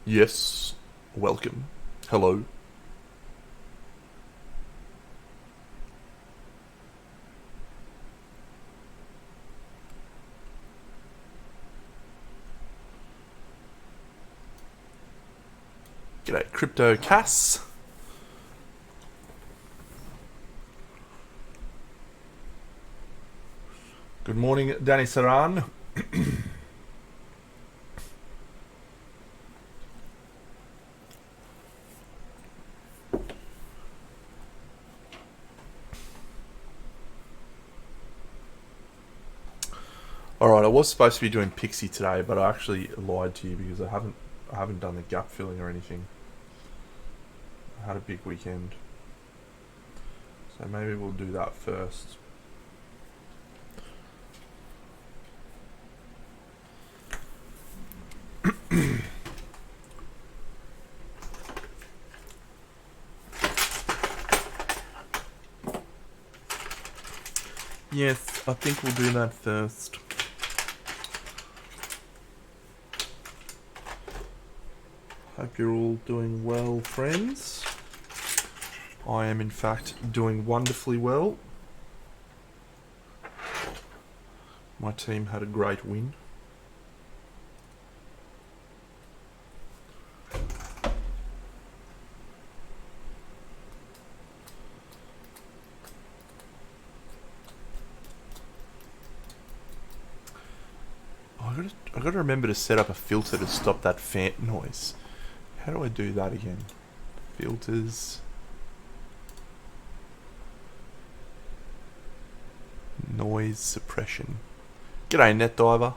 Yes, welcome. Hello. G'day, Crypto Cass. Good morning, Danny Saran. Alright, I was supposed to be doing Pixie today, but I actually lied to you because I haven't done the gap filling or anything. I had a big weekend. So maybe we'll do that first. Yes, I think we'll do that first. Hope you're all doing well, friends. I am, in fact, doing wonderfully well. My team had a great win. I gotta remember to set up a filter to stop that fan noise. How do I do that again? Filters. Noise suppression. G'day, Net Diver.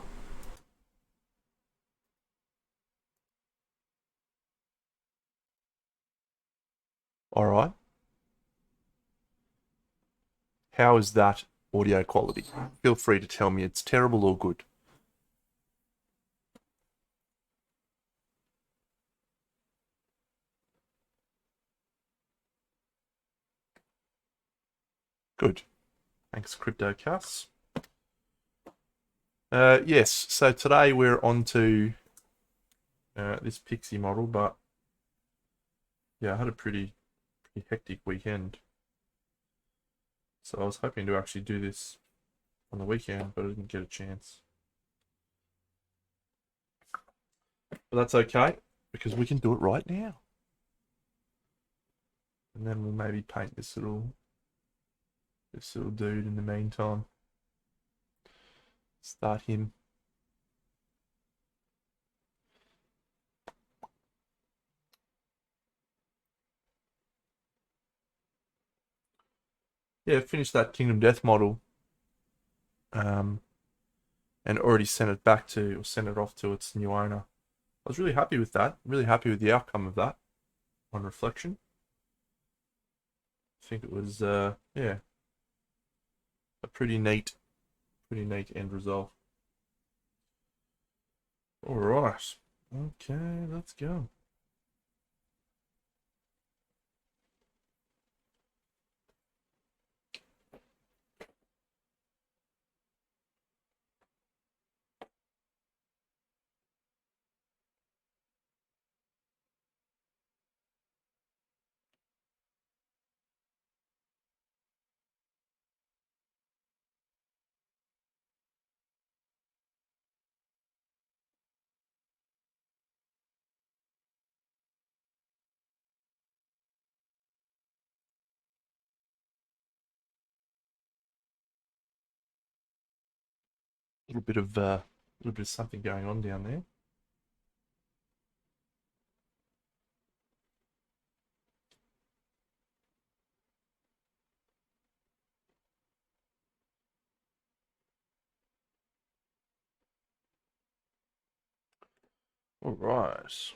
Alright. How is that audio quality? Feel free to tell me it's terrible or good. Good. Thanks, CryptoCass. Yes, so today we're on to this Pixie model, but yeah, I had a pretty hectic weekend. So I was hoping to actually do this on the weekend, but I didn't get a chance. But that's okay, because we can do it right now. And then we'll maybe paint this little dude in the meantime. Start him. Yeah, finished that Kingdom Death model. And already sent it back to, or sent it off to its new owner. I was really happy with that. Really happy with the outcome of that on reflection. I think it was, yeah, a pretty neat end result. All right. Okay, let's go. A little bit of something going on down there. All right.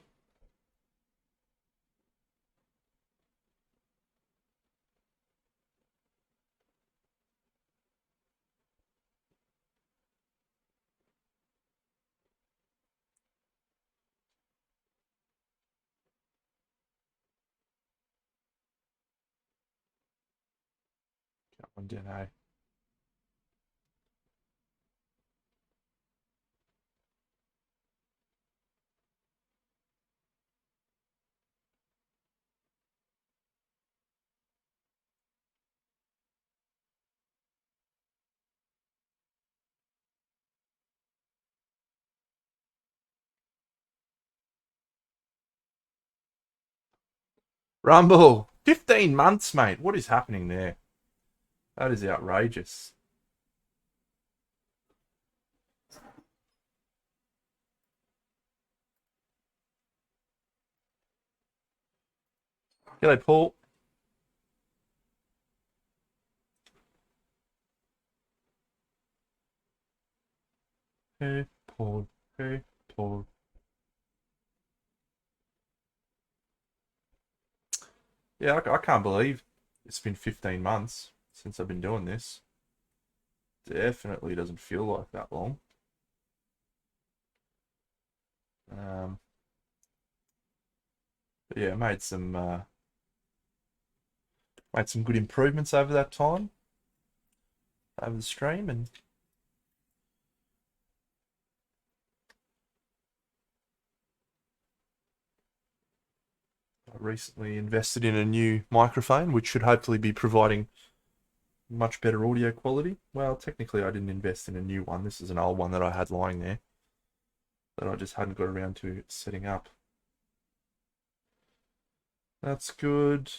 Got one down, hey. Rumble, 15 months, mate. What is happening there? That is outrageous. G'day, Paul. Hey, Paul. Hey, Paul. Yeah, I can't believe it's been 15 months since I've been doing this. Definitely doesn't feel like that long. But yeah, made some good improvements over that time, over the stream, and I recently invested in a new microphone, which should hopefully be providing much better audio quality. Well, technically, I didn't invest in a new one. This is an old one that I had lying there that I just hadn't got around to setting up. That's good.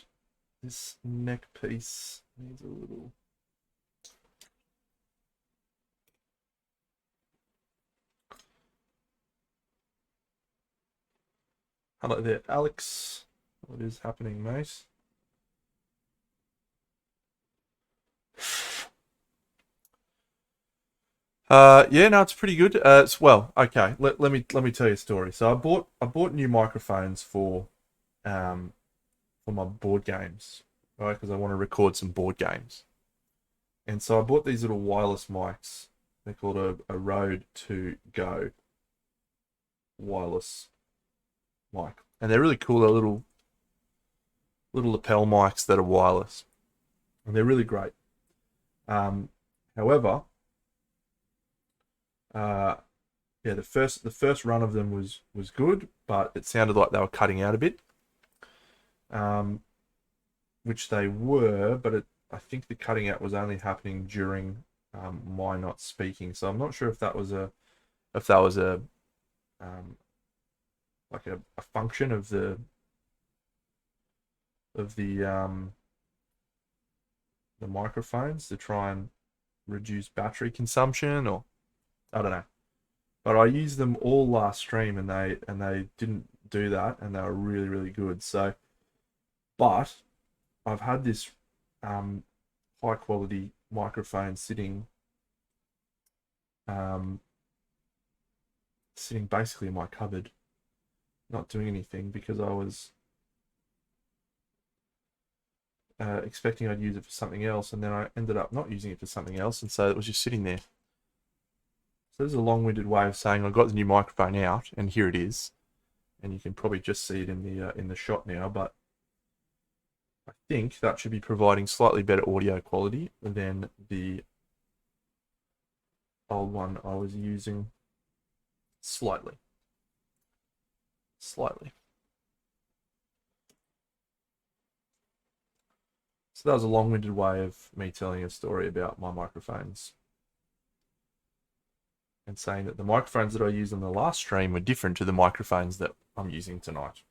This neck piece needs a little. Hello there, Alex. What is happening, mate? Yeah, no, it's pretty good. Well, okay. Let me tell you a story. So I bought new microphones for my board games, right? Because I want to record some board games. And so I bought these little wireless mics. They're called a Rode to Go wireless mic, and they're really cool. They're little lapel mics that are wireless, and they're really great. However, yeah, the first run of them was good, but it sounded like they were cutting out a bit, which they were, but I think the cutting out was only happening during my not speaking. So I'm not sure if that was a like a function of the the microphones to try and reduce battery consumption, or I don't know. But I used them all last stream, and they didn't do that, and they were really good. So, but I've had this high quality microphone um, sitting basically in my cupboard, not doing anything, because I was expecting I'd use it for something else, and then I ended up not using it for something else, and so it was just sitting there. So there's a long-winded way of saying I got the new microphone out, and here it is, and you can probably just see it in the shot now. But I think that should be providing slightly better audio quality than the old one I was using. Slightly. So that was a long-winded way of me telling a story about my microphones and saying that the microphones that I used on the last stream were different to the microphones that I'm using tonight.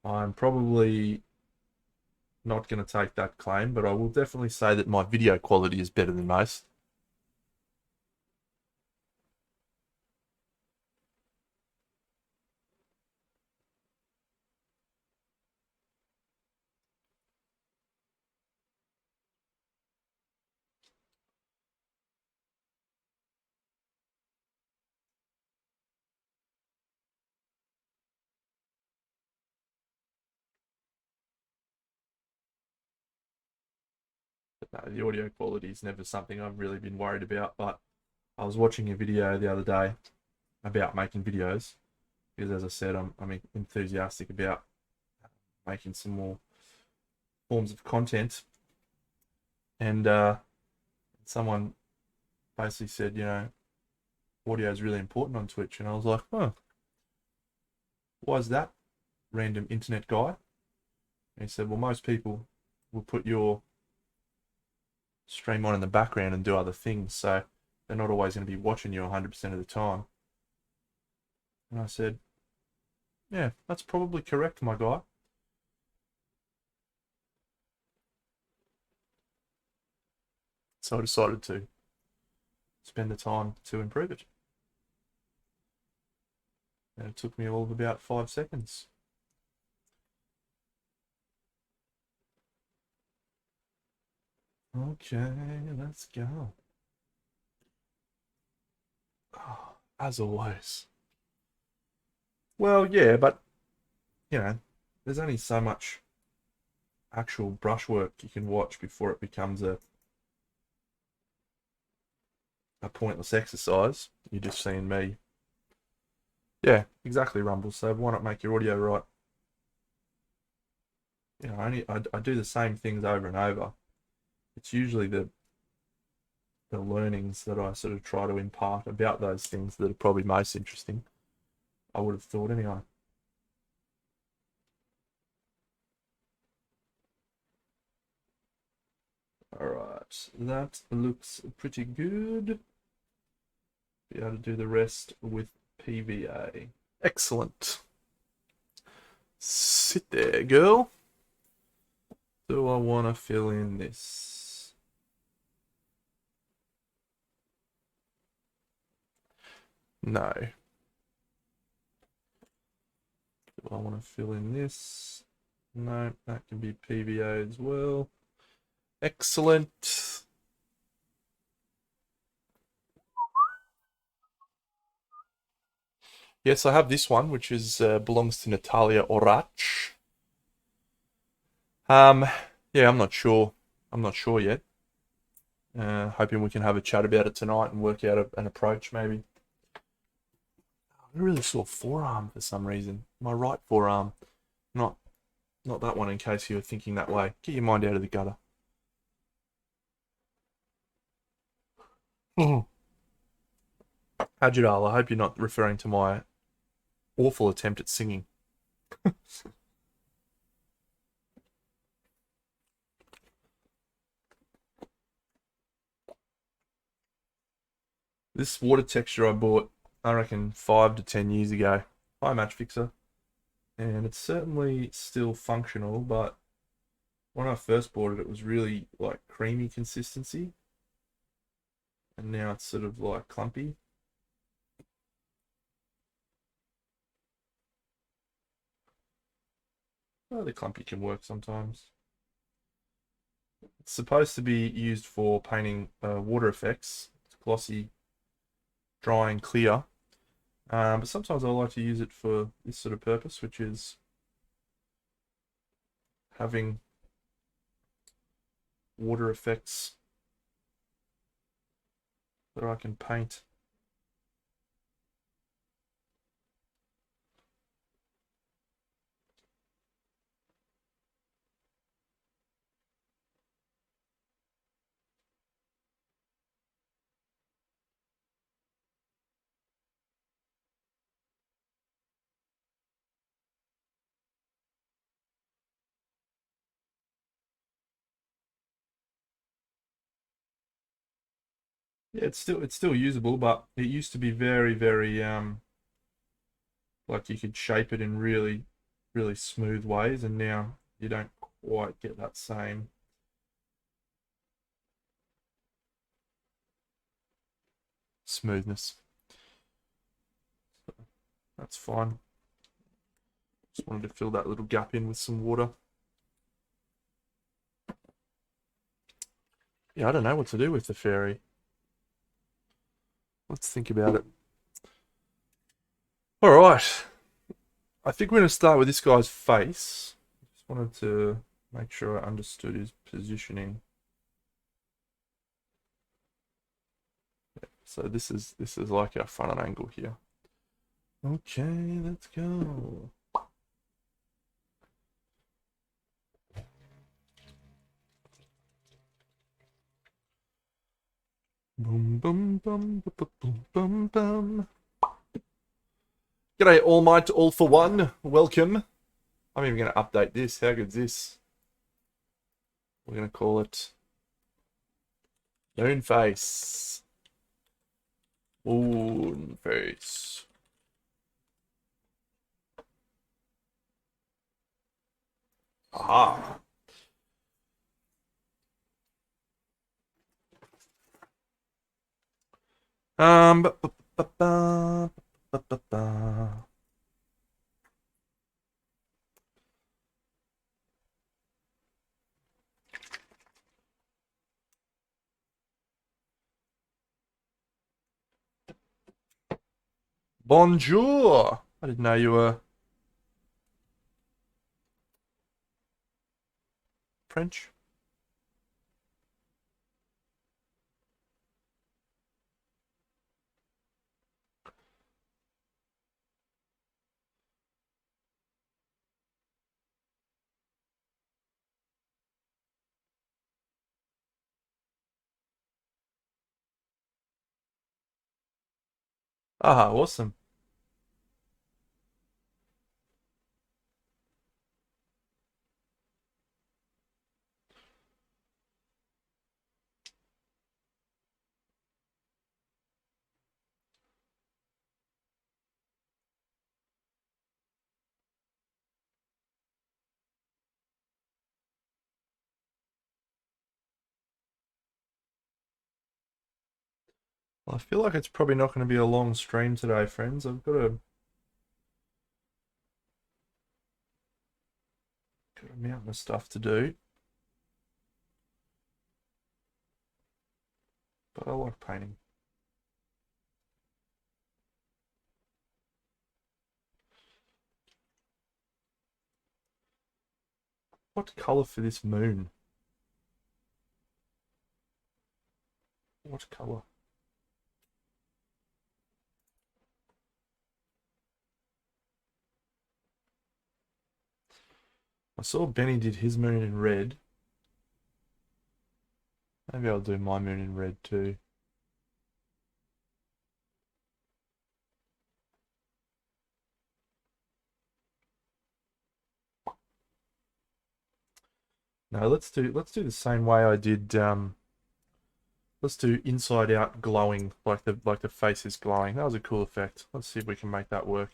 I'm probably not going to take that claim, but I will definitely say that my video quality is better than most. But no, the audio quality is never something I've really been worried about. But I was watching a video the other day about making videos because, as I said, I'm enthusiastic about making some more forms of content. And someone basically said, audio is really important on Twitch, and I was like, huh. why is that, random internet guy? And he said, well, most people will put your stream on in the background and do other things, so they're not always going to be watching you 100% of the time. And I said, yeah, that's probably correct, my guy. So I decided to spend the time to improve it. And it took me all of about 5 seconds. Okay, let's go. Oh, as always. Well, yeah, but, you know, there's only so much actual brushwork you can watch before it becomes a pointless exercise. You're just seeing me. Yeah, exactly, Rumble. So why not make your audio right? You know, I do the same things over and over. It's usually the learnings that I sort of try to impart about those things that are probably most interesting. I would have thought anyway. Alright, that looks pretty good. Be able to do the rest with PVA. Excellent. Sit there, girl. Do I want to fill in this? No. Do I want to fill in this? No, that can be PVA as well. Excellent. Yes, I have this one, which is belongs to Natalia Orach. Yeah, I'm not sure. I'm not sure yet. Hoping we can have a chat about it tonight and work out an approach, maybe. I really sore forearm for some reason. My right forearm, not that one. In case you were thinking that way, get your mind out of the gutter. Hajidal, I hope you're not referring to my awful attempt at singing. This water texture I bought, I reckon 5 to 10 years ago. Hi, Match Fixer. And it's certainly still functional, but when I first bought it, it was really like creamy consistency. And now it's sort of like clumpy. Well, the clumpy can work sometimes. It's supposed to be used for painting water effects. It's glossy, dry and clear. But sometimes I like to use it for this sort of purpose, which is having water effects that I can paint. Yeah, it's still usable, but it used to be very, very like you could shape it in really, really smooth ways, and now you don't quite get that same smoothness. So that's fine. Just wanted to fill that little gap in with some water. Yeah, I don't know what to do with the fairy. Let's think about it. All right. I think we're going to start with this guy's face. Just wanted to make sure I understood his positioning. So this is like our front angle here. Okay, let's go. Boom, boom, boom, boom, boom, boom, boom. G'day, All Might, All for One. Welcome. I'm even going to update this. How good's this? We're going to call it Moonface. Moonface. Aha. Ba, ba, ba, ba, ba, ba, ba. Bonjour. I didn't know you were French. Aha, awesome. Well, I feel like it's probably not going to be a long stream today, friends. I've got a mountain of stuff to do. But I like painting. What colour for this moon? What colour? I saw Benny did his moon in red. Maybe I'll do my moon in red too. No, let's do the same way I did. Let's do inside out glowing, like the face is glowing. That was a cool effect. Let's see if we can make that work.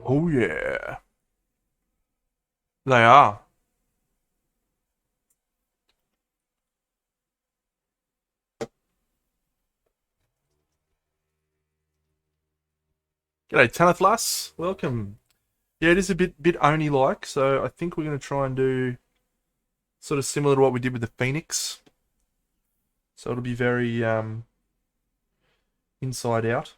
Oh yeah, they are. G'day, Tanithlas. Welcome. Yeah, it is a bit Oni like, so I think we're gonna try and do sort of similar to what we did with the Phoenix. So it'll be very inside out.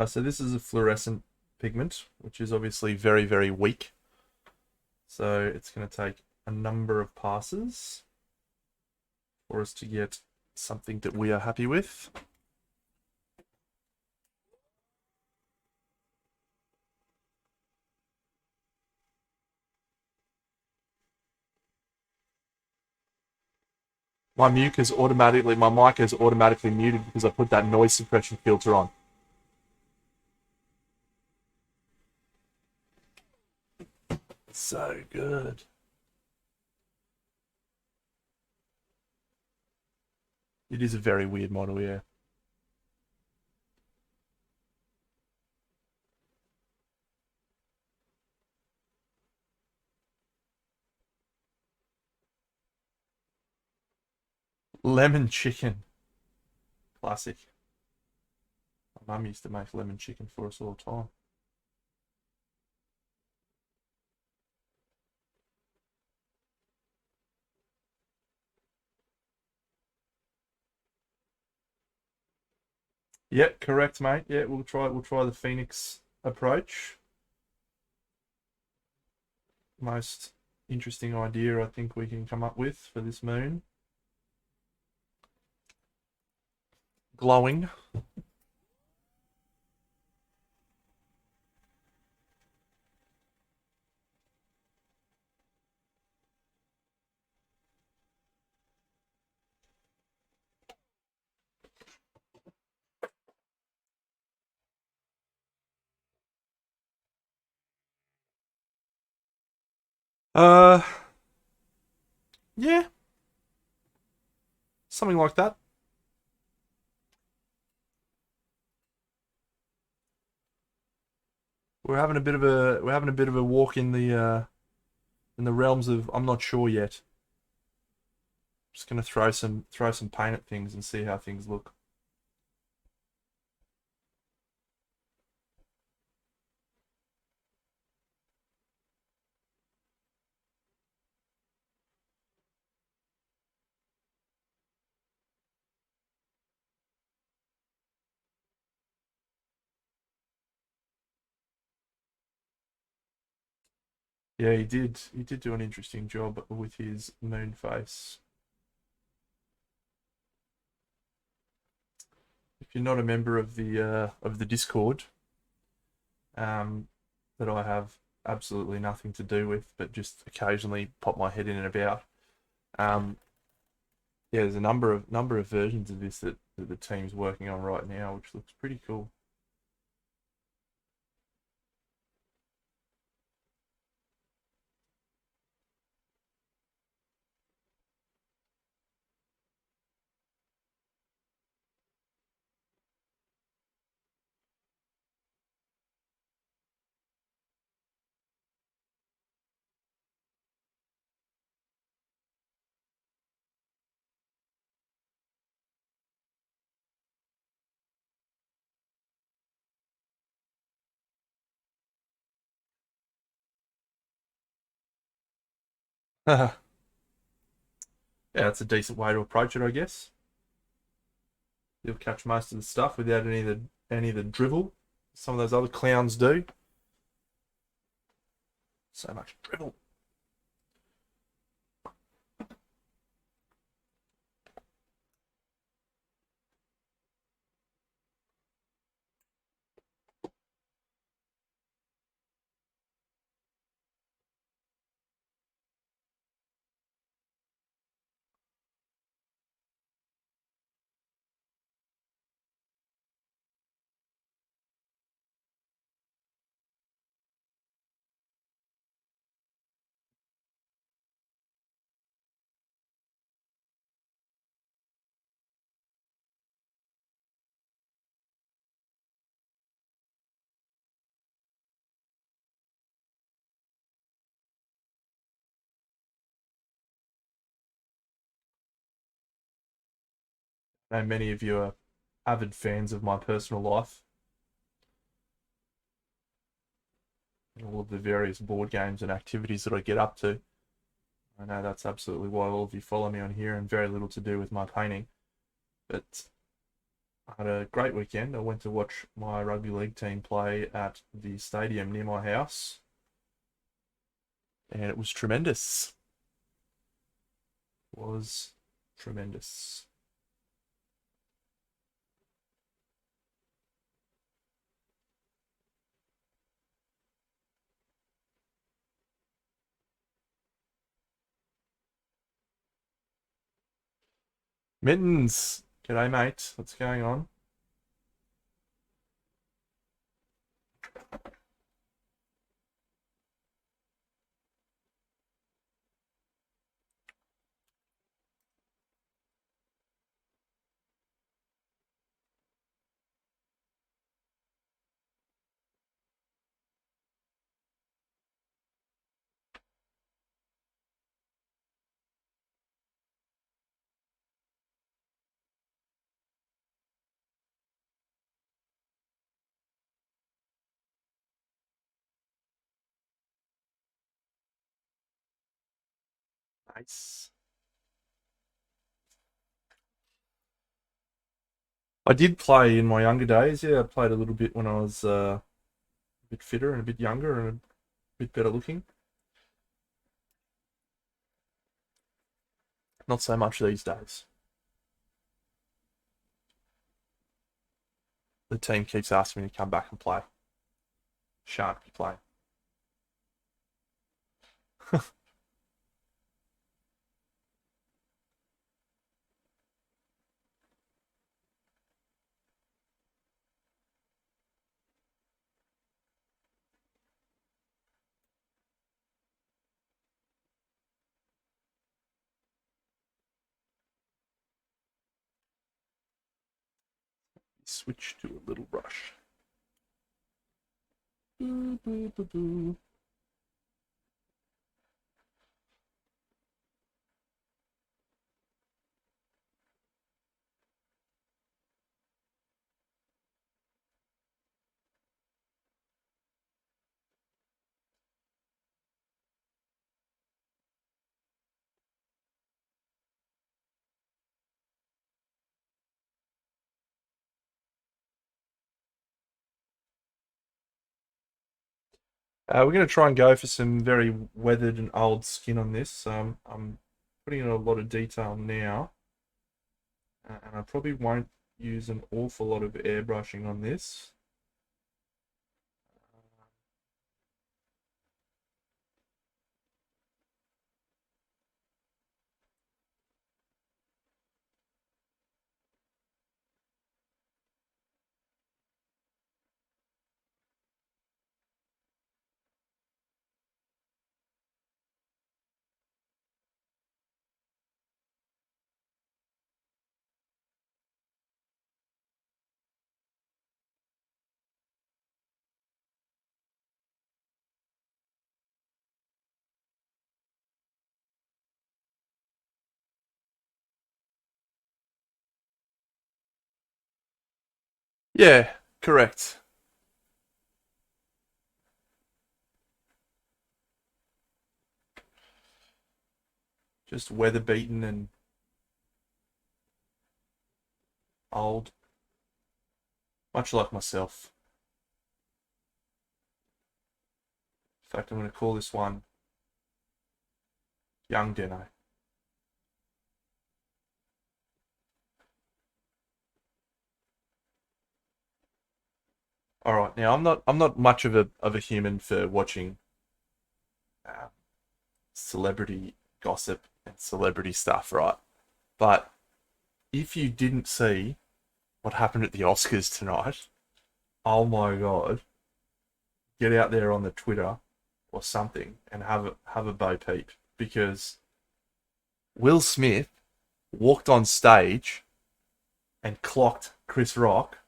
So this is a fluorescent pigment, which is obviously very, very weak. So it's going to take a number of passes for us to get something that we are happy with. My mic is automatically muted because I put that noise suppression filter on. So good. It is a very weird model, yeah. lemon chicken. Classic. My mum used to make lemon chicken for us all the time. Yeah, correct, mate. Yeah, we'll try the Phoenix approach. Most interesting idea I think we can come up with for this moon. Glowing. Uh, yeah, something like that. We're having a bit of a walk in the realms of I'm not sure yet. Just gonna throw some paint at things and see how things look. Yeah, he did. He did do an interesting job with his Moonface. If you're not a member of the Discord, um, that I have absolutely nothing to do with, but just occasionally pop my head in and about. Um, yeah, there's a number of versions of this that the team's working on right now, which looks pretty cool. Yeah, it's a decent way to approach it, I guess. You'll catch most of the stuff without any of the drivel some of those other clowns do. So much drivel. I know many of you are avid fans of my personal life and all of the various board games and activities that I get up to. I know that's absolutely why all of you follow me on here and very little to do with my painting. But I had a great weekend. I went to watch my rugby league team play at the stadium near my house, and it was tremendous. It was tremendous. Mittens, g'day mate. What's going on? Nice. I did play in my younger days. Yeah, I played a little bit when I was a bit fitter and a bit younger and a bit better looking. Not so much these days. The team keeps asking me to come back and play. Shan't be playing. Switch to a little brush. Boo, boo, boo, boo. We're going to try and go for some very weathered and old skin on this. I'm putting in a lot of detail now, and I probably won't use an awful lot of airbrushing on this. Yeah, correct. Just weather beaten and old, much like myself. In fact, I'm going to call this one Young Deno. All right, now I'm not much of a human for watching uh, celebrity gossip and celebrity stuff, right? But if you didn't see what happened at the Oscars tonight, oh my god, get out there on the Twitter or something and have a bo peep because Will Smith walked on stage and clocked Chris Rock,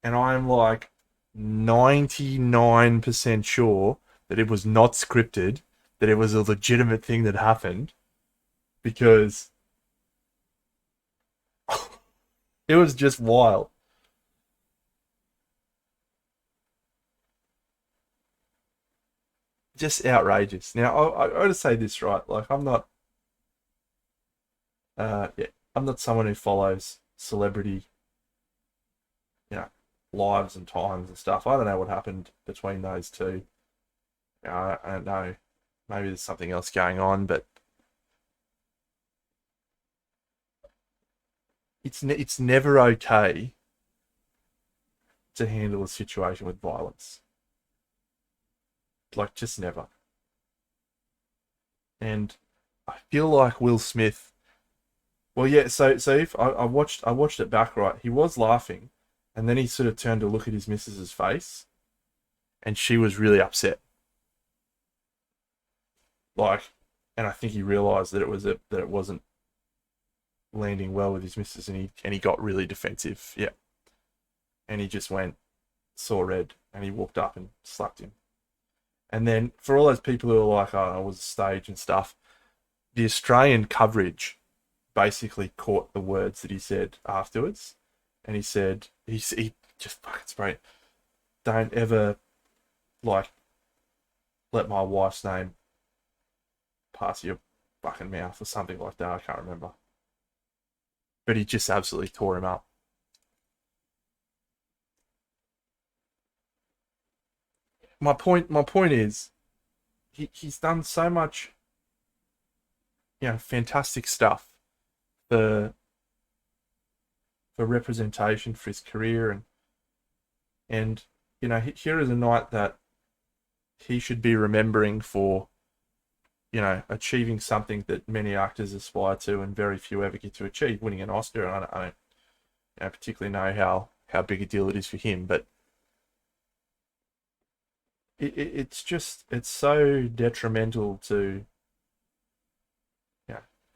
and I'm like 99% sure that it was not scripted, that it was a legitimate thing that happened because it was just wild. Just outrageous. Now, I got to say this, right? Like, yeah, I'm not someone who follows celebrity, you know, lives and times and stuff. I don't know what happened between those two. I don't know. Maybe there's something else going on, but it's never okay to handle a situation with violence. Like, just never. And I feel like Will Smith. Well, yeah. So if I watched it back, right, he was laughing, and then he sort of turned to look at his missus's face, and she was really upset. Like, and I think he realised that it wasn't landing well with his missus, and he got really defensive. Yeah, and he just went saw red, and he walked up and slapped him. And then for all those people who are like, "Oh, it was a stage and stuff," the Australian coverage basically caught the words that he said afterwards, and he said he just fucking sprayed. Don't ever like let my wife's name past your fucking mouth or something like that. I can't remember. But he just absolutely tore him up. My point is, he's done so much, fantastic stuff for representation for his career, and here is a night that he should be remembering for, achieving something that many actors aspire to and very few ever get to achieve, winning an Oscar. And I don't particularly know how big a deal it is for him, but it's so detrimental to,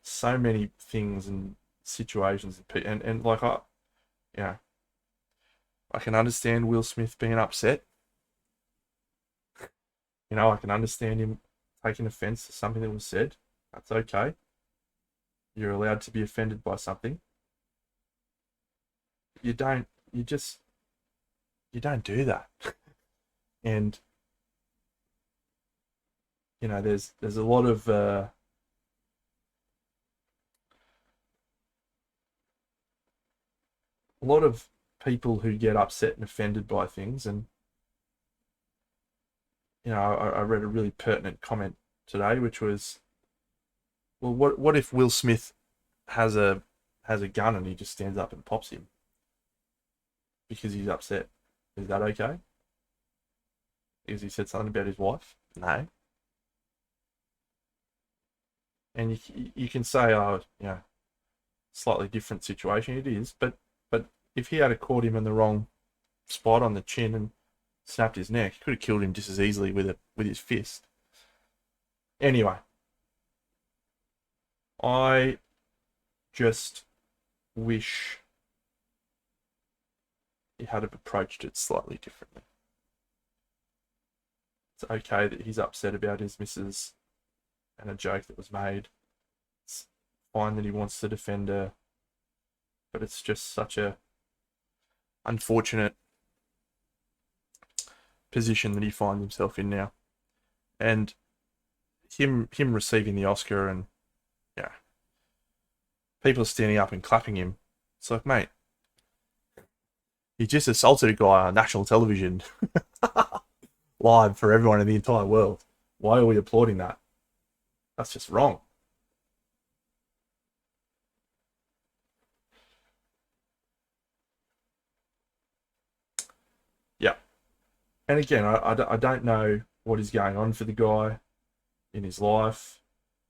so many things and situations, and like I can understand Will Smith being upset. I can understand him taking offense to something that was said. That's okay. You're allowed to be offended by something. You don't. You don't do that. And there's a lot of people who get upset and offended by things, and I read a really pertinent comment today, which was, well, what if Will Smith has a gun and he just stands up and pops him because he's upset? Is that okay? Because he said something about his wife? No. And you can say, oh, slightly different situation. It is, but if he had caught him in the wrong spot on the chin and snapped his neck, he could have killed him just as easily with his fist. Anyway, I just wish he had approached it slightly differently. It's okay that he's upset about his missus and a joke that was made. It's fine that he wants to defend her, but it's just such a unfortunate position that he finds himself in now. And him receiving the Oscar, and people standing up and clapping him. It's like, mate, he just assaulted a guy on national television live for everyone in the entire world. Why are we applauding that? That's just wrong. Yeah. And again, I don't know what is going on for the guy in his life.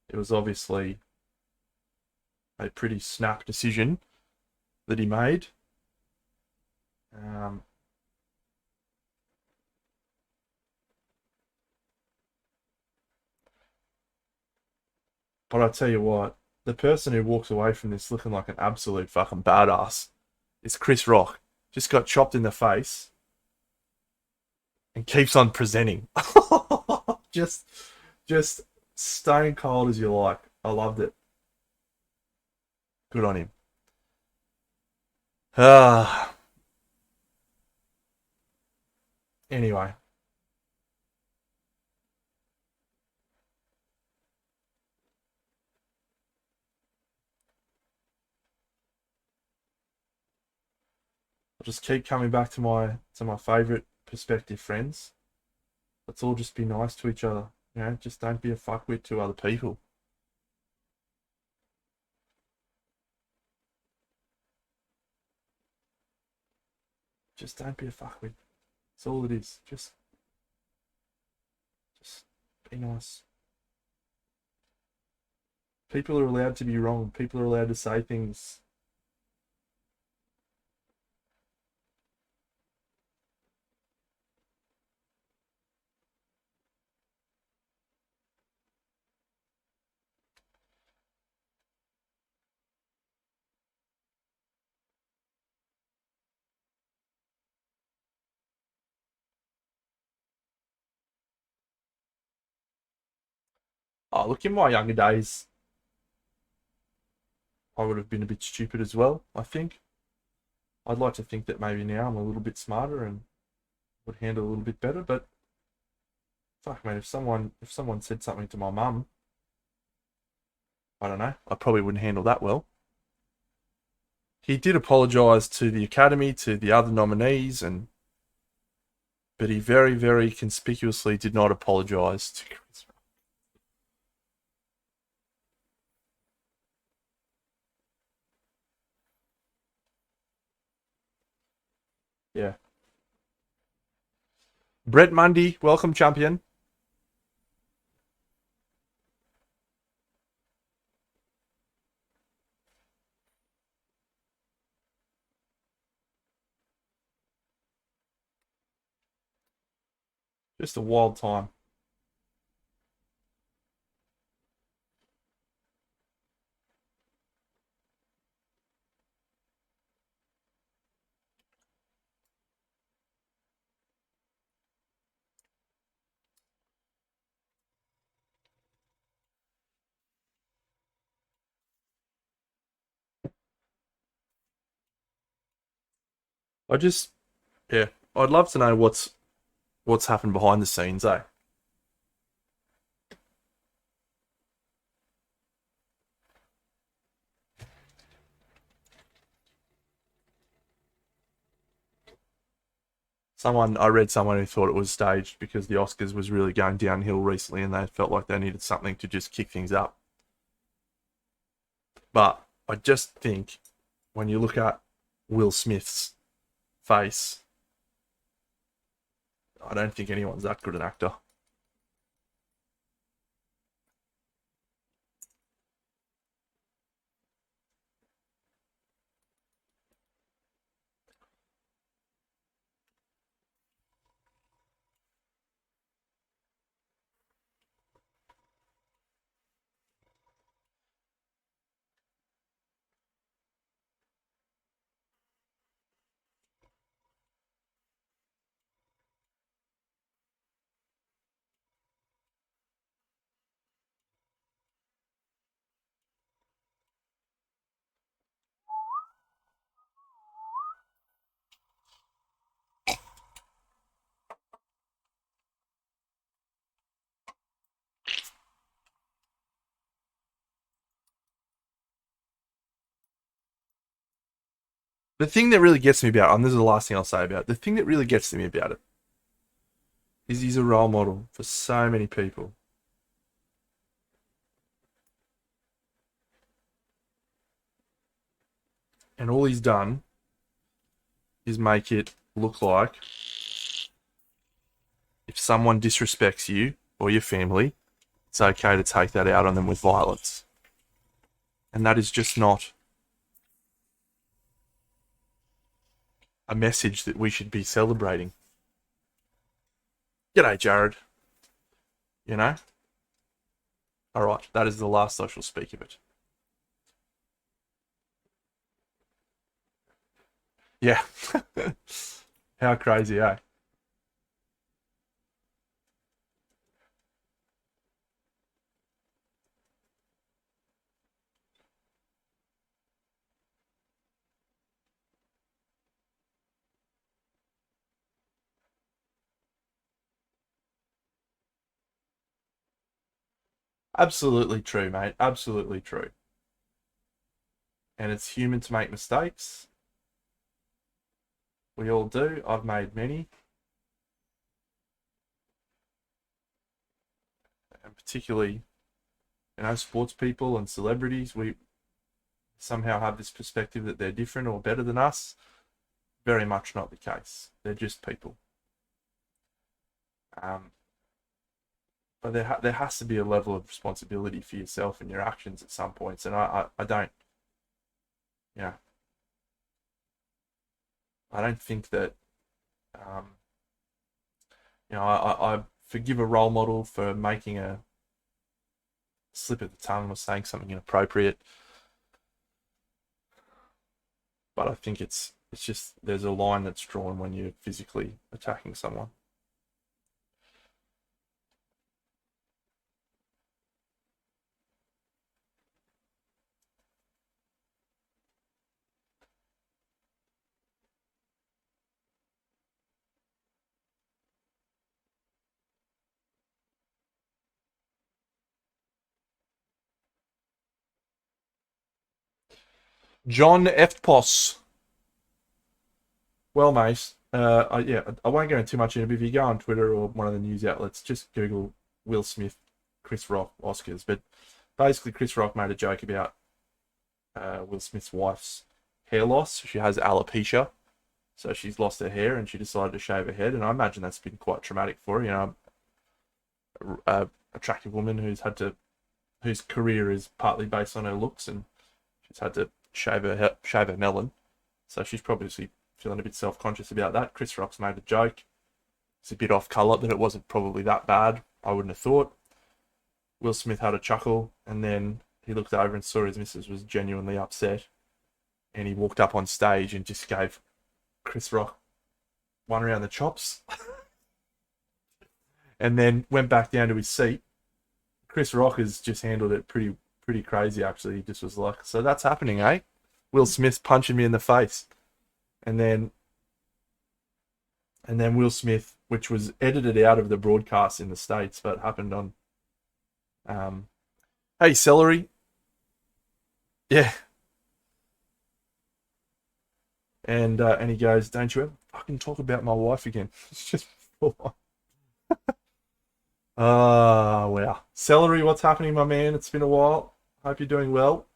It was obviously a pretty snap decision that he made. But I tell you what, the person who walks away from this looking like an absolute fucking badass is Chris Rock. Just got chopped in the face and keeps on presenting. just stone cold as you like. I loved it. Good on him. Anyway. I'll just keep coming back to my favourite perspective friends. Let's all just be nice to each other. Just don't be a fuckwit to other people. Just don't be a fuckwit. That's all it is. Just be nice. People are allowed to be wrong. People are allowed to say things. Oh, look, in my younger days, I would have been a bit stupid as well, I think. I'd like to think that maybe now I'm a little bit smarter and would handle a little bit better, but fuck, man, if someone said something to my mum I don't know. I probably wouldn't handle that well. He did apologise to the Academy, to the other nominees, but he very, very conspicuously did not apologise to Chris Rock. Yeah. Brett Mundy, welcome, champion. Just a wild time. I just, yeah, I'd love to know what's happened behind the scenes, eh? I read someone who thought it was staged because the Oscars was really going downhill recently and they felt like they needed something to just kick things up. But I just think when you look at Will Smith's face, I don't think anyone's that good an actor. The thing that really gets me about it, and this is the last thing I'll say about it, the thing that really gets to me about it is he's a role model for so many people. And all he's done is make it look like if someone disrespects you or your family, it's okay to take that out on them with violence. And that is just not a message that we should be celebrating. G'day, Jared. You know? All right, that is the last I shall speak of it. Yeah. How crazy, eh? Absolutely true, mate. Absolutely true. And it's human to make mistakes. We all do. I've made many. And particularly, sports people and celebrities, we somehow have this perspective that they're different or better than us. Very much not the case. They're just people. Um, but there has to be a level of responsibility for yourself and your actions at some points. And I don't, you know, I don't think that, um, I forgive a role model for making a slip of the tongue or saying something inappropriate. But I think it's just there's a line that's drawn when you're physically attacking someone. John Eftpos. Well, mate, I won't go into too much in it, but if you go on Twitter or one of the news outlets, just Google Will Smith, Chris Rock, Oscars. But basically, Chris Rock made a joke about Will Smith's wife's hair loss. She has alopecia, so she's lost her hair and she decided to shave her head. And I imagine that's been quite traumatic for her. You know, a attractive woman whose career is partly based on her looks, and she's had to shave her melon. So she's probably feeling a bit self-conscious about that. Chris Rock's made a joke. It's a bit off colour, but it wasn't probably that bad. I wouldn't have thought. Will Smith had a chuckle, and then he looked over and saw his missus was genuinely upset, and he walked up on stage and just gave Chris Rock one around the chops, and then went back down to his seat. Chris Rock has just handled it pretty crazy, actually. He just was like, "So that's happening, eh? Will Smith punching me in the face." And then Will Smith, which was edited out of the broadcast in the States, but happened on hey Celery. Yeah. And he goes, "Don't you ever fucking talk about my wife again." It's just full on. Wow. Celery, what's happening, my man? It's been a while. Hope you're doing well.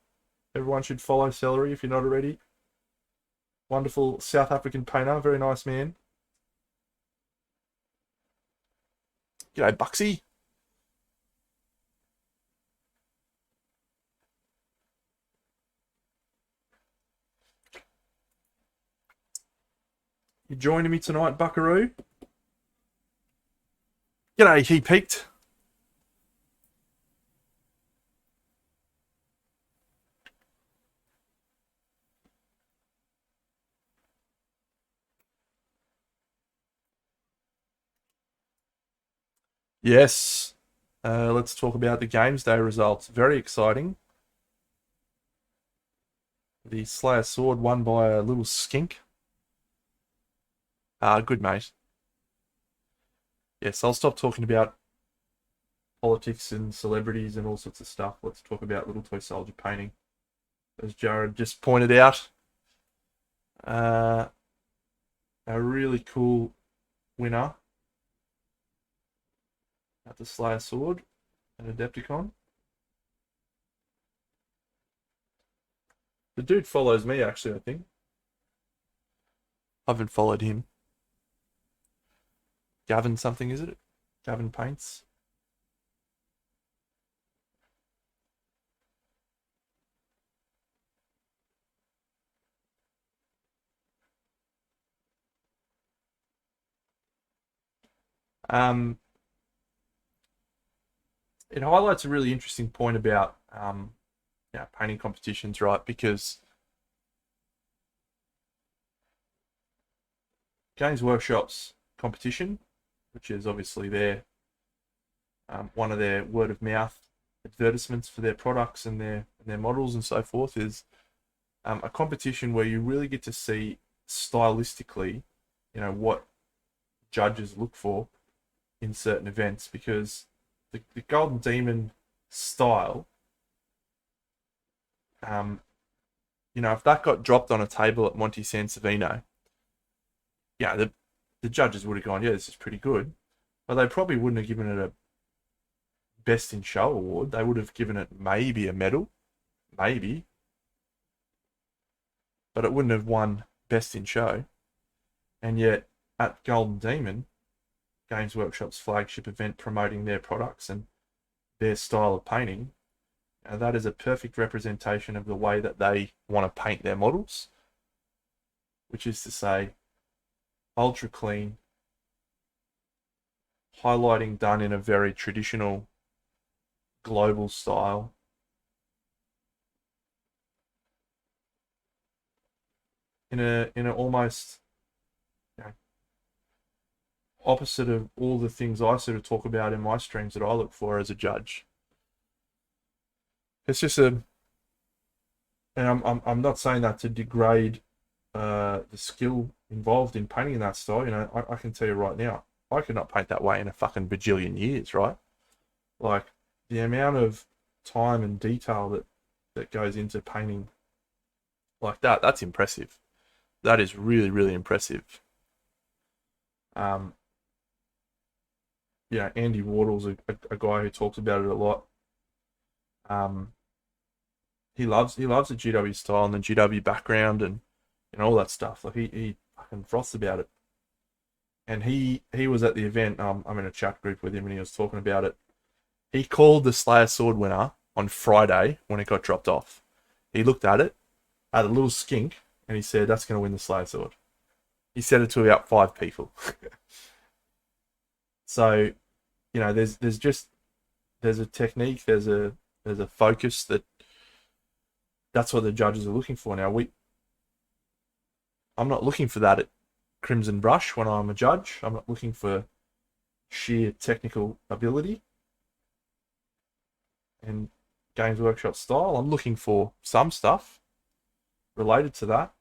Everyone should follow Celery if you're not already. Wonderful South African painter, very nice man. G'day, Buxy. You joining me tonight, Buckaroo? G'day, he peaked. Yes. Let's talk about the Games Day results. Very exciting. The Slayer Sword won by a little skink. Good, mate. Yes, I'll stop talking about politics and celebrities and all sorts of stuff. Let's talk about Little Toy Soldier painting. As Jared just pointed out, a really cool winner at the Slayer Sword and Adepticon. The dude follows me, actually, I think. I haven't followed him. Gavin something, is it? Gavin Paints. It highlights a really interesting point about painting competitions, right? Because Games Workshop's competition, which is obviously one of their word of mouth advertisements for their products and their models and so forth, is a competition where you really get to see stylistically, what judges look for in certain events, because the Golden Demon style, if that got dropped on a table at Monte Sansevino, the judges would have gone, yeah, this is pretty good, but they probably wouldn't have given it a Best in Show award. They would have given it maybe a medal, maybe, but it wouldn't have won Best in Show. And yet, at Golden Demon, Games Workshop's flagship event promoting their products and their style of painting, that is a perfect representation of the way that they want to paint their models, which is to say, ultra clean, highlighting done in a very traditional global style. In a almost opposite of all the things I sort of talk about in my streams that I look for as a judge. It's just and I'm not saying that to degrade the skill involved in painting in that style. I can tell you right now, I could not paint that way in a fucking bajillion years, right? Like, the amount of time and detail that goes into painting like that. That's impressive. That is really, really impressive. Um, yeah, Andy Wardle's a guy who talks about it a lot. Um, he loves the GW style and the GW background and all that stuff. Like he fucking froths about it. And he was at the event. I'm in a chat group with him, and he was talking about it. He called the Slayer Sword winner on Friday when it got dropped off. He looked at it, had a little skink, and he said, "That's going to win the Slayer Sword." He said it to about 5 people. So there's a technique, there's a focus that's what the judges are looking for now. I'm not looking for that at Crimson Brush when I'm a judge. I'm not looking for sheer technical ability and Games Workshop style. I'm looking for some stuff related to that.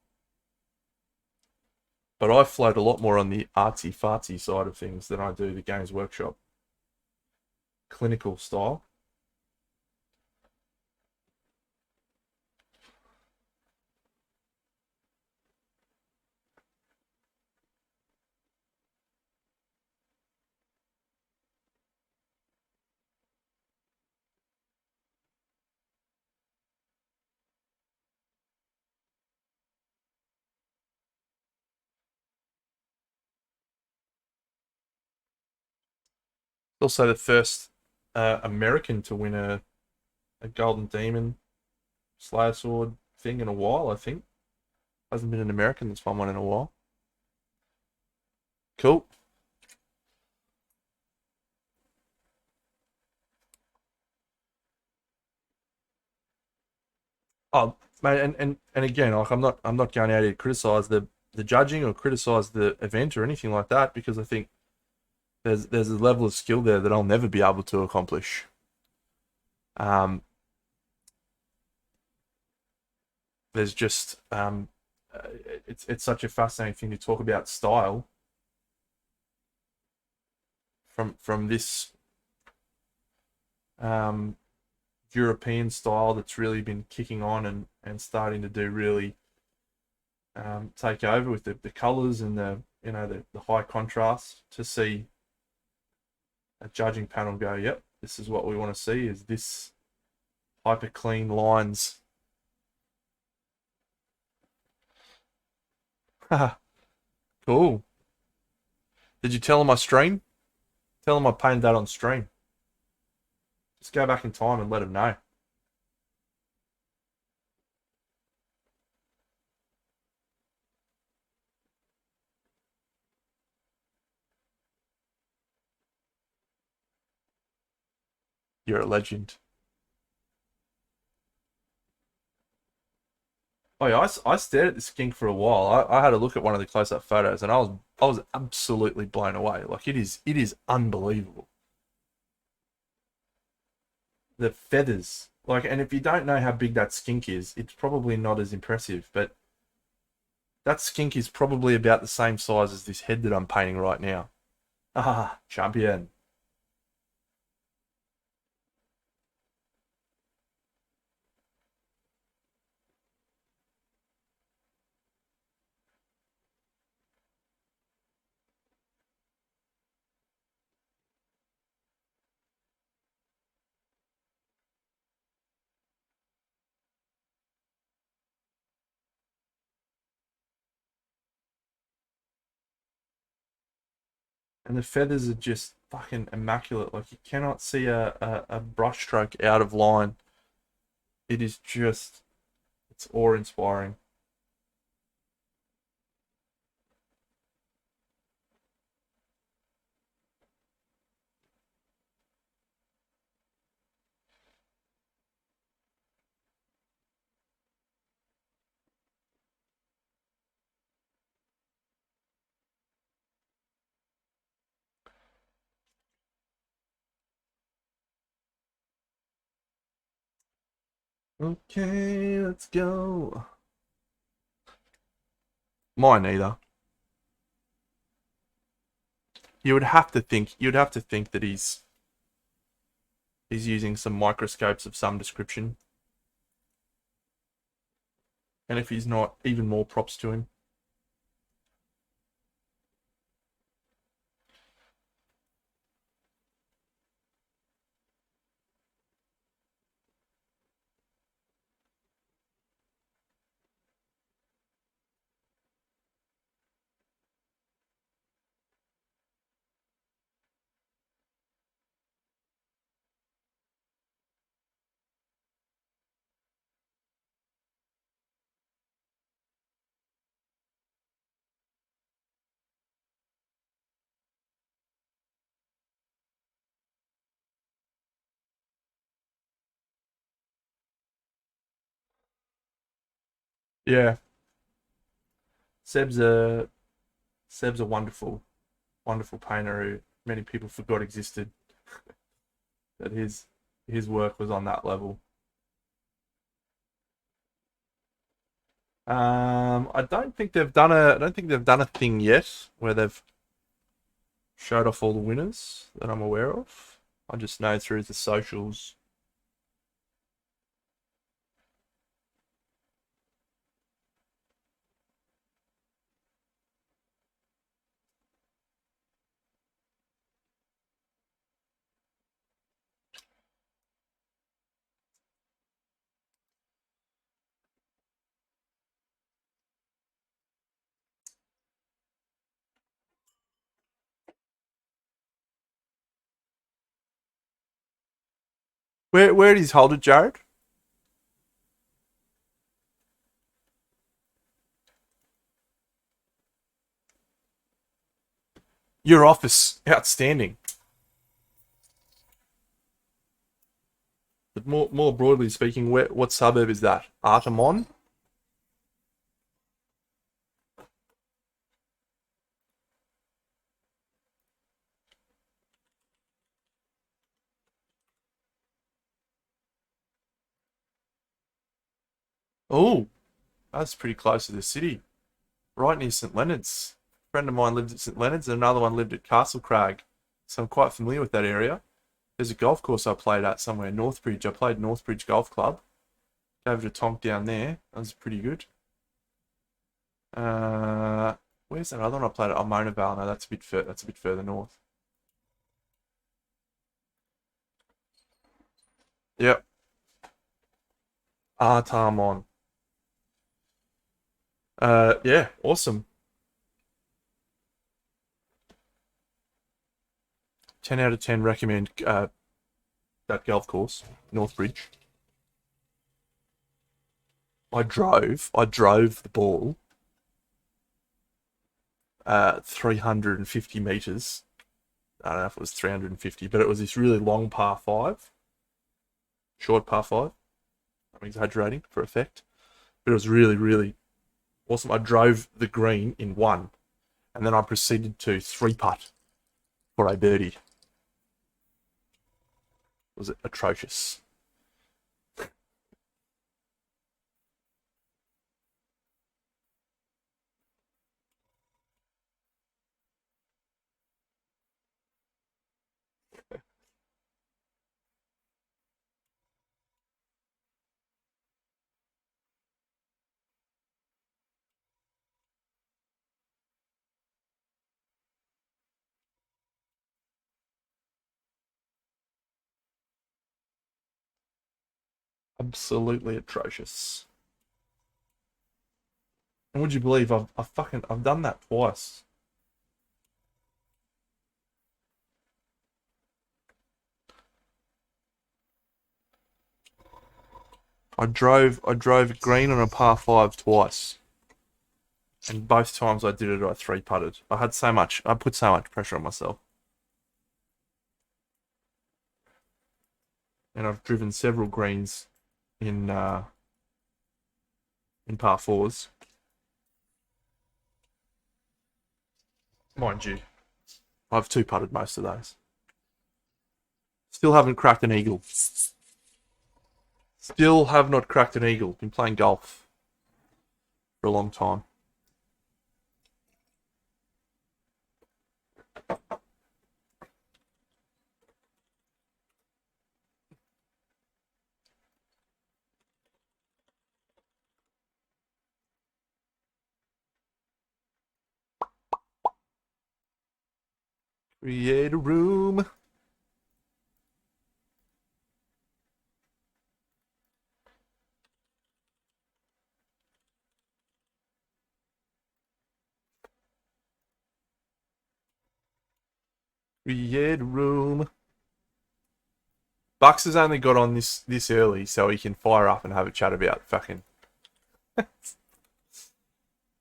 But I float a lot more on the artsy fartsy side of things than I do the Games Workshop clinical style. Also, the first American to win a Golden Demon Slayer Sword thing in a while, I think. Hasn't been an American that's won one in a while. Cool. Oh, mate, and again, like I'm not going out here to criticize the judging or criticize the event or anything like that because I think there's a level of skill there that I'll never be able to accomplish. Um, there's just it's such a fascinating thing to talk about style from this um, European style that's really been kicking on and starting to do really take over with the colors and the high contrast to see a judging panel go, yep, this is what we want to see is this hyper clean lines. Cool. Did you tell him I stream? Tell him I painted that on stream. Just go back in time and let him know. You're a legend. Oh yeah, I stared at the skink for a while. I had a look at one of the close-up photos, and I was absolutely blown away. Like it is unbelievable. The feathers, like, and if you don't know how big that skink is, it's probably not as impressive. But that skink is probably about the same size as this head that I'm painting right now. Ah, champion. And the feathers are just fucking immaculate. Like you cannot see a brush stroke out of line. It is just it's awe-inspiring. Okay, let's go. Mine either. You'd have to think that he's using some microscopes of some description. And if he's not, even more props to him. Yeah, Seb's a Seb's a wonderful, wonderful painter who many people forgot existed. That his work was on that level. I don't think they've done a I don't think they've done a thing yet where they've showed off all the winners that I'm aware of. I just know through the socials. Where did he hold it, Jared? Your office, outstanding. But more broadly speaking, what suburb is that? Artemon? Oh, that's pretty close to the city. Right near St Leonard's. A friend of mine lived at St Leonard's and another one lived at Castle Crag. So I'm quite familiar with that area. There's a golf course I played at somewhere, Northbridge. I played Northbridge Golf Club. Gave it a tonk down there. That was pretty good. Uh, where's that other one I played at? Oh, Mona Vale. No, that's a bit further north. Yep. Artarmon. Yeah, awesome. 10 out of 10 recommend that golf course, Northbridge. I drove the ball 350 meters. I don't know if it was 350, but it was this really long par five, short par five. I'm exaggerating for effect, but it was really, really awesome. I drove the green in one, and then I proceeded to three putt for a birdie. It was atrocious. Absolutely atrocious. And would you believe I've done that twice? I drove green on a par five twice, and both times I did it, I three putted. I put so much pressure on myself, and I've driven several greens in in par fours, mind you. I've two putted most of those. Still haven't cracked an eagle. Still have not cracked an eagle. Been playing golf for a long time. Create a room. Create a room. Bucks has only got on this early, so he can fire up and have a chat about fucking the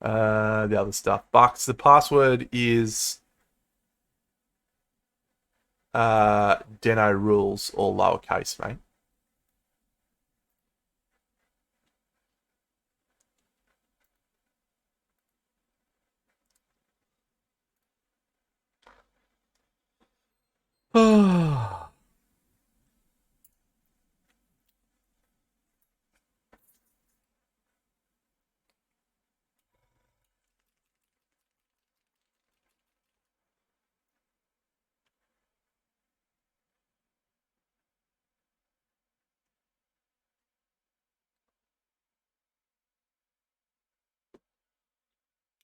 other stuff. Bucks, the password is Deno rules, all lowercase, mate.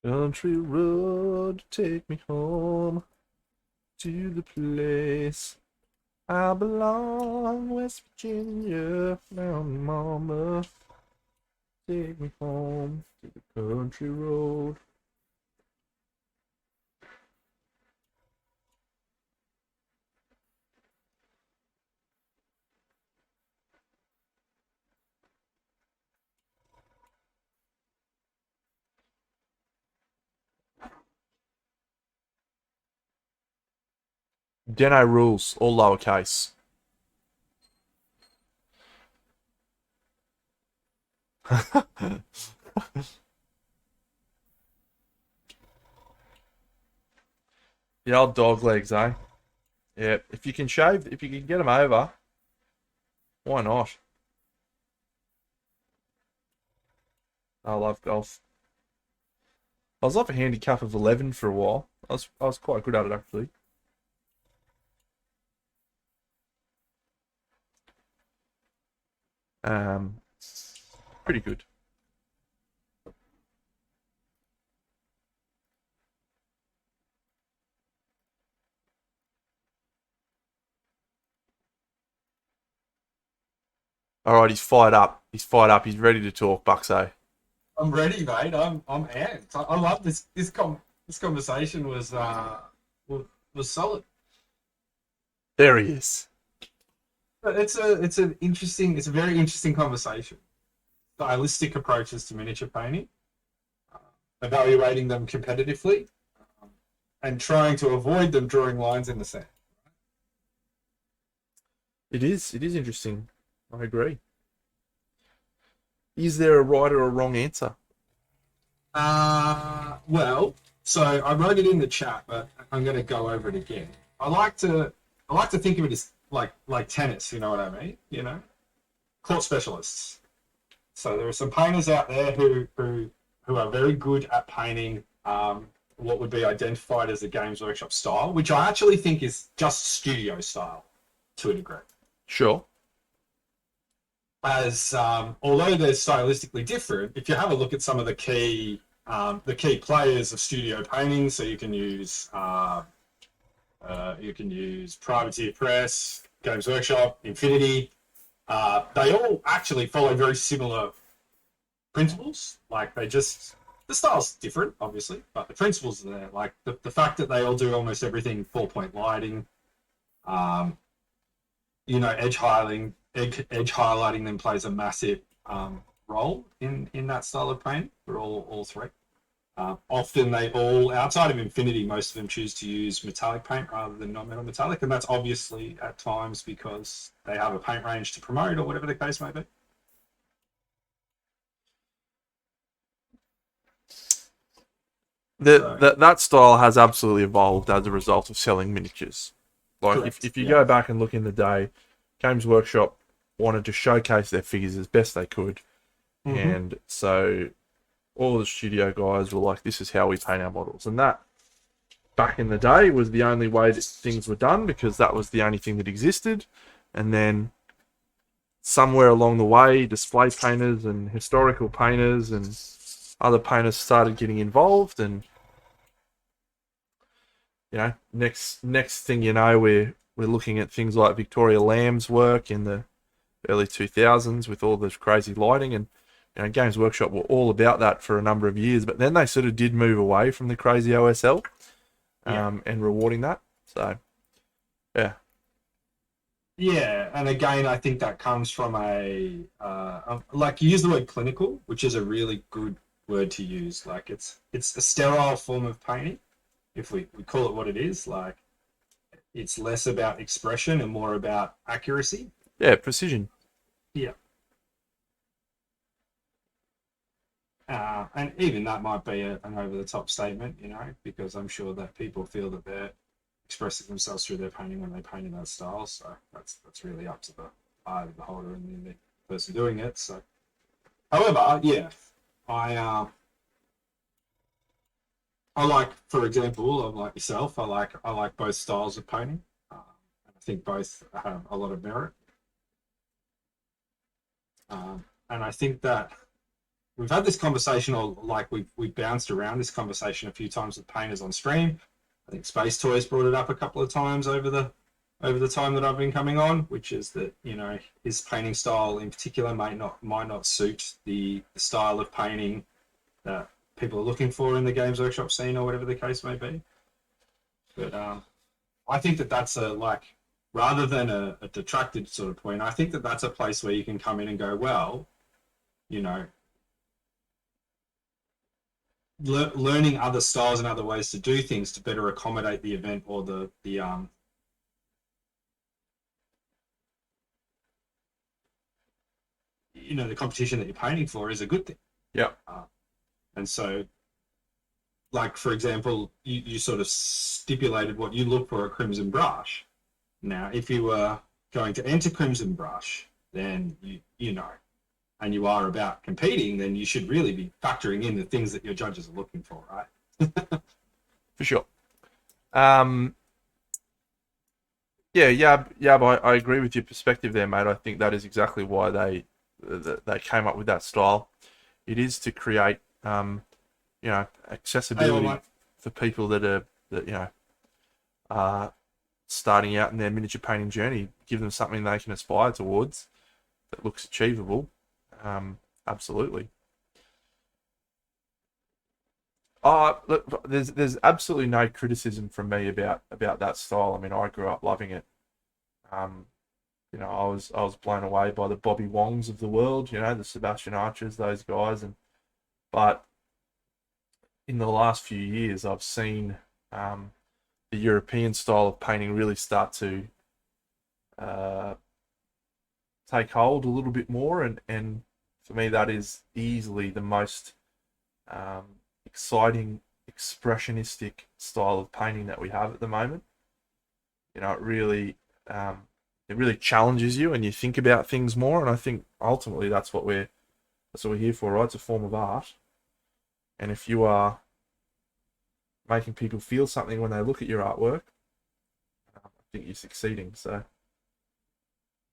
Country road, take me home to the place I belong, West Virginia, Mountain Mama. Take me home to the country road. Deno rules, all lowercase. The old dog legs, eh? Yeah, if you can get them over, why not? I love golf. I was off a handicap of 11 for a while. I was quite good at it, actually. Pretty good. All right, he's fired up. He's fired up. He's ready to talk, Buxo. I'm ready, mate. I'm amped. I love this. This conversation was solid. There he is. But it's a very interesting conversation. Stylistic approaches to miniature painting, evaluating them competitively, and trying to avoid them drawing lines in the sand. It is. It is interesting. I agree. Is there a right or a wrong answer? Well, so I wrote it in the chat, but I'm going to go over it again. I like to think of it as like tennis. You know what I mean? You know, court specialists. So there are some painters out there who are very good at painting what would be identified as a Games Workshop style, which I actually think is just studio style to a degree. Sure. As although they're stylistically different, if you have a look at some of the key players of studio painting, so you can use Privateer Press, Games Workshop, Infinity. They all actually follow very similar principles. Like the style's different, obviously, but the principles are there. Like the fact that they all do almost everything 4-point lighting, edge highlighting then plays a massive role in that style of paint for all three. Often they all, outside of Infinity, most of them choose to use metallic paint rather than non-metal metallic, and that's obviously at times because they have a paint range to promote or whatever the case may be. That style has absolutely evolved as a result of selling miniatures. Like if you go back and look in the day, Games Workshop wanted to showcase their figures as best they could, and so all the studio guys were like, "This is how we paint our models," and that back in the day was the only way that things were done because that was the only thing that existed. And then somewhere along the way, display painters and historical painters and other painters started getting involved, and you know, next thing you know, we're looking at things like Victoria Lamb's work in the early 2000s with all this crazy lighting, and you know, Games Workshop were all about that for a number of years, but then they sort of did move away from the crazy OSL, and rewarding that. So, yeah. Yeah, and again, I think that comes from like you use the word clinical, which is a really good word to use. Like it's a sterile form of painting, if we call it what it is. Like it's less about expression and more about accuracy. Yeah, precision. Yeah. And even that might be an over-the-top statement, you know, because I'm sure that people feel that they're expressing themselves through their painting when they paint in that style. So that's really up to the eye of the beholder and the person doing it. So, however, yeah, I I like, for example, I'm like yourself. I like both styles of painting. I think both have a lot of merit. And I think that we've had this conversation, or like we've bounced around this conversation a few times with painters on stream. I think Space Toys brought it up a couple of times over the time that I've been coming on, which is that, you know, his painting style in particular might not suit the style of painting that people are looking for in the Games Workshop scene, or whatever the case may be. But I think that that's a, like, rather than a detracted sort of point, I think that that's a place where you can come in and go, well, you know, learning other styles and other ways to do things to better accommodate the event, or the you know, the competition that you're painting for, is a good thing. Yeah. And so, like, for example, you sort of stipulated what you look for a Crimson Brush. Now, if you were going to enter Crimson Brush, then you know, and you are about competing, then you should really be factoring in the things that your judges are looking for, right? For sure. I agree with your perspective there, mate. I think that is exactly why they came up with that style. It is to create, you know, accessibility for people that you know, are starting out in their miniature painting journey. Give them something they can aspire towards that looks achievable. Absolutely. Look, there's absolutely no criticism from me about that style. I mean, I grew up loving it. You know, I was blown away by the Bobby Wongs of the world. You know, the Sebastian Archers, those guys. But in the last few years, I've seen the European style of painting really start to take hold a little bit more, and for me, that is easily the most exciting, expressionistic style of painting that we have at the moment. You know, it really challenges you, and you think about things more. And I think ultimately that's what we're here for, right? It's a form of art, and if you are making people feel something when they look at your artwork, I think you're succeeding. So.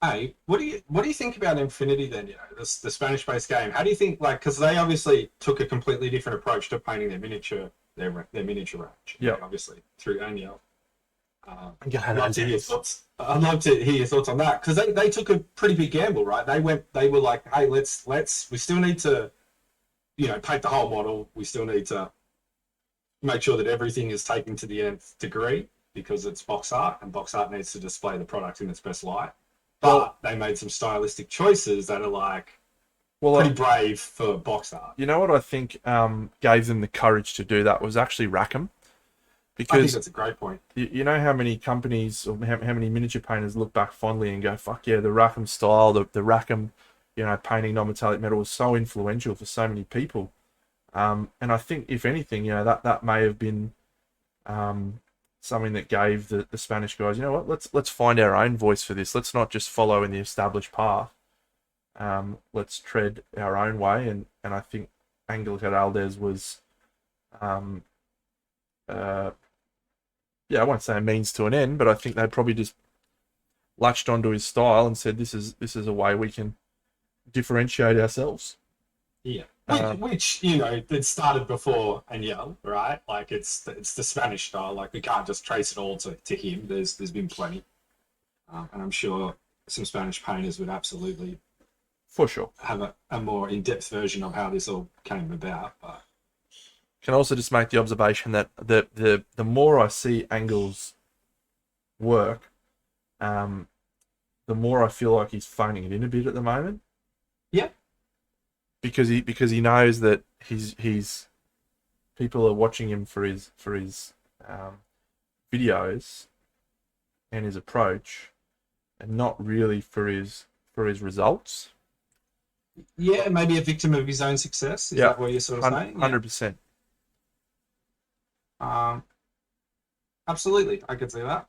Hey, what do you think about Infinity then? You know, the Spanish-based game. How do you think, like, because they obviously took a completely different approach to painting their miniature range. Yeah. Obviously through Aniel. I'd love to hear your thoughts. I'd love to hear your thoughts on that, because they took a pretty big gamble, right? They were like, hey, we still need to, you know, paint the whole model. We still need to make sure that everything is taken to the nth degree, because it's box art, and box art needs to display the product in its best light. But they made some stylistic choices that are, like, pretty brave for box art. You know what I think gave them the courage to do that was actually Rackham. Because I think that's a great point. You know how many companies, or how many miniature painters look back fondly and go, fuck yeah, the Rackham style, the Rackham, you know, painting non-metallic metal was so influential for so many people. And I think, if anything, you know, that may have been something that gave the Spanish guys, you know what, let's find our own voice for this. Let's not just follow in the established path. Let's tread our own way. And I think Angel Giraldez was, I won't say a means to an end, but I think they probably just latched onto his style and said, this is a way we can differentiate ourselves. Yeah. Which you know, it started before Aniel, right? Like it's the Spanish style. Like we can't just trace it all to him. There's been plenty, and I'm sure some Spanish painters would absolutely For sure. have a more in-depth version of how this all came about. But Can also just make the observation that the more I see Angle's work, the more I feel like he's phoning it in a bit at the moment. yeah, Because he knows that he's people are watching him for his videos and his approach, and not really for his results. yeah, maybe a victim of his own success. Is Yeah, that what you're sort of saying? 100%. Absolutely, I could see that.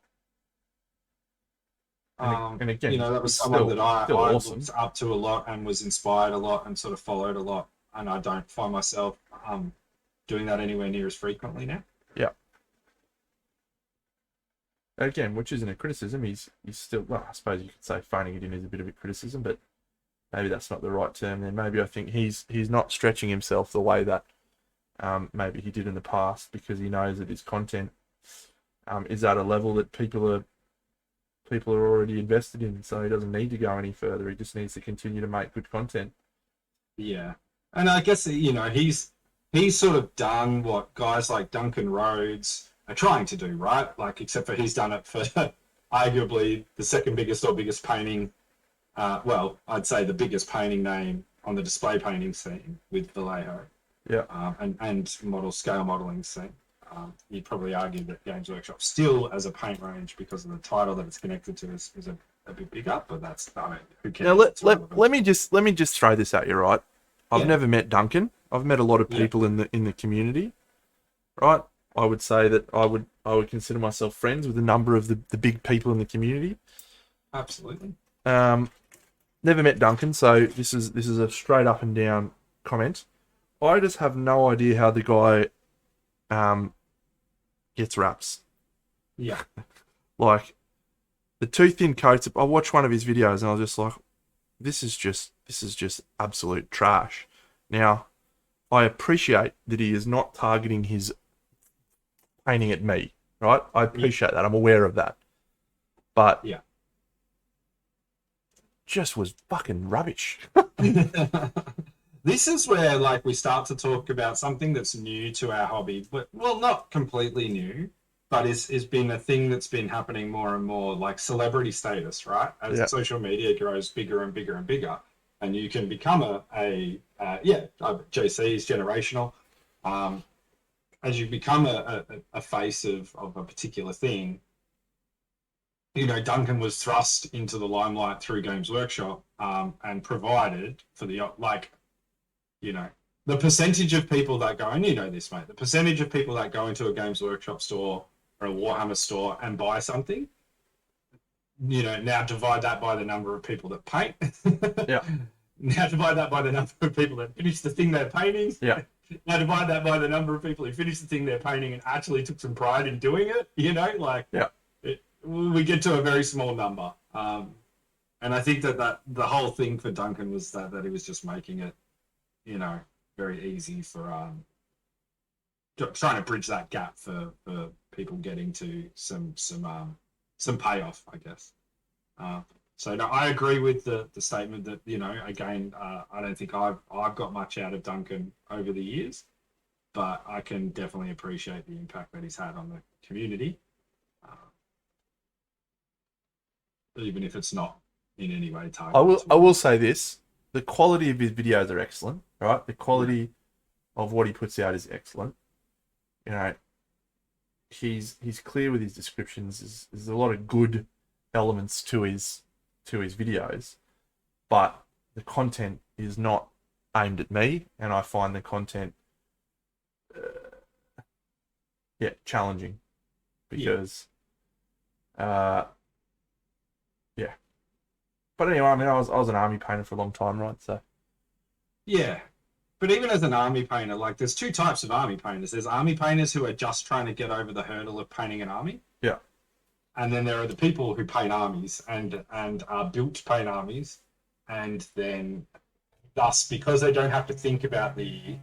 And again, you know, that was someone that I awesome. looked up to a lot and was inspired a lot and sort of followed a lot. And I don't find myself doing that anywhere near as frequently now. Yeah. Again, which isn't a criticism. He's still, well, I suppose you could say phoning it in is a bit of a criticism, but maybe that's not the right term. Then maybe I think he's not stretching himself the way that maybe he did in the past, because he knows that his content is at a level that people are already invested in, so he doesn't need to go any further. He just needs to continue to make good content. Yeah, and I guess you know he's sort of done what guys like Duncan Rhodes are trying to do, right? Like, except for he's done it for arguably the second biggest or biggest painting. Well, I'd say the biggest painting name on the display painting scene with Vallejo. Yeah. And scale modeling scene. You'd probably argue that Games Workshop still, as a paint range, because of the title that it's connected to, is a bit bigger. But that's, I mean, who cares? Now let me just throw this at you, right? I've never met Duncan. I've met a lot of people in the community, right? I would say that I would consider myself friends with a number of the big people in the community. Absolutely. Never met Duncan, so this is a straight up and down comment. I just have no idea how the guy gets raps. Yeah. Like the two thin coats. I watched one of his videos and I was just like, this is just absolute trash. Now, I appreciate that he is not targeting his painting at me, right? I appreciate that. I'm aware of that. But yeah, just was fucking rubbish. This is where like we start to talk about something that's new to our hobby, but well, not completely new, but is been a thing that's been happening more and more, like celebrity status, right? As social media grows bigger and bigger and bigger, and you can become JC is generational. As you become a face of a particular thing, you know, Duncan was thrust into the limelight through Games Workshop, and provided for the you know, the percentage of people that go, and you know this, mate, the percentage of people that go into a Games Workshop store or a Warhammer store and buy something, you know, now divide that by the number of people that paint. Yeah. Now divide that by the number of people that finish the thing they're painting. Yeah. Now divide that by the number of people who finished the thing they're painting and actually took some pride in doing it, you know, like, we get to a very small number. And I think that the whole thing for Duncan was that he was just making it, you know, very easy for trying to bridge that gap for people getting to some payoff, I guess. So no, I agree with the statement that, you know, again, I don't think I've got much out of Duncan over the years, but I can definitely appreciate the impact that he's had on the community, even if it's not in any way targeted. I will say this: the quality of his videos are excellent, right? The quality of what he puts out is excellent. You know, he's clear with his descriptions. There's a lot of good elements to his videos, but the content is not aimed at me, and I find the content challenging because But anyway, I mean, I was an army painter for a long time, right? So yeah, but even as an army painter, like there's two types of army painters. There's army painters who are just trying to get over the hurdle of painting an army. Yeah. And then there are the people who paint armies and are built to paint armies, and then thus, because they don't have to think about the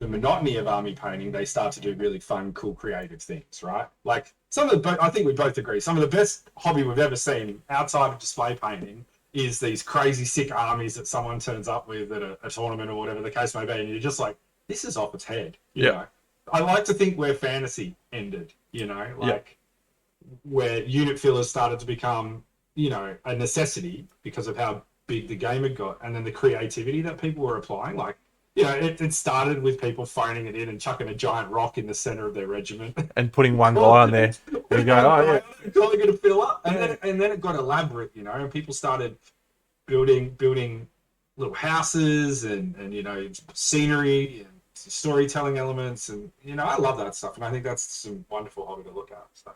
monotony of army painting, they start to do really fun, cool, creative things, right? Like some of the, I think we both agree, some of the best hobby we've ever seen outside of display painting is these crazy sick armies that someone turns up with at a tournament or whatever the case may be, and you're just like, this is off its head, you know. I like to think where fantasy ended, you know, like where unit fillers started to become, you know, a necessity because of how big the game had got, and then the creativity that people were applying, like, you know, it started with people phoning it in and chucking a giant rock in the center of their regiment And putting one guy on there. And you go, oh, yeah. Calling it a filler. And then it got elaborate, you know, and people started building little houses and you know, scenery and storytelling elements. And, you know, I love that stuff. And I think that's some wonderful hobby to look at. So.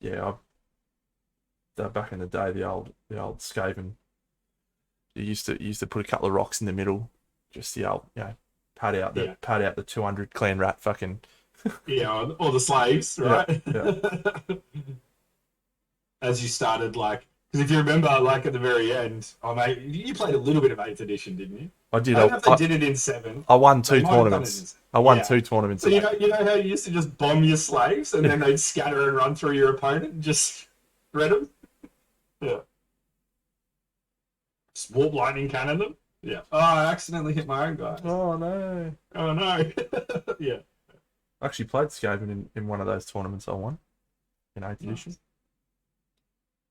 Yeah, back in the day, the old Skaven, you used to put a couple of rocks in the middle, just the old, you know, pad out the 200 clan rat fucking. Yeah, or the slaves, right? Yeah. As you started, like, because if you remember, like at the very end, oh mate, you played a little bit of 8th edition, didn't you? I did. I don't know if they did it in 7. I won 2 tournaments. I won 2 tournaments. So you know how you used to just bomb your slaves and then they'd scatter and run through your opponent and just shred them? Yeah. Just warp lightning cannon them? Yeah. Oh, I accidentally hit my own guy. Oh no. Oh no. Yeah. I actually played Skaven in one of those tournaments I won in 8th edition.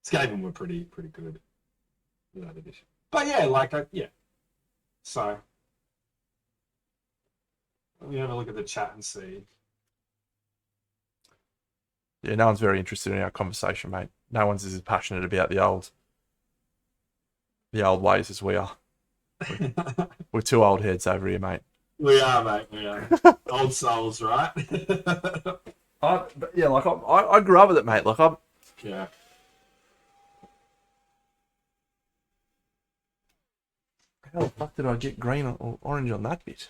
Skaven were pretty good in that edition. But yeah, like, yeah. So, let me have a look at the chat and see. Yeah, no one's very interested in our conversation, mate. No one's as passionate about the old ways as we are. We're 2 old heads over here, mate. We are, mate. We are. Old souls, right? Yeah, like I grew up with it, mate. Like yeah. How the fuck did I get green or orange on that bit?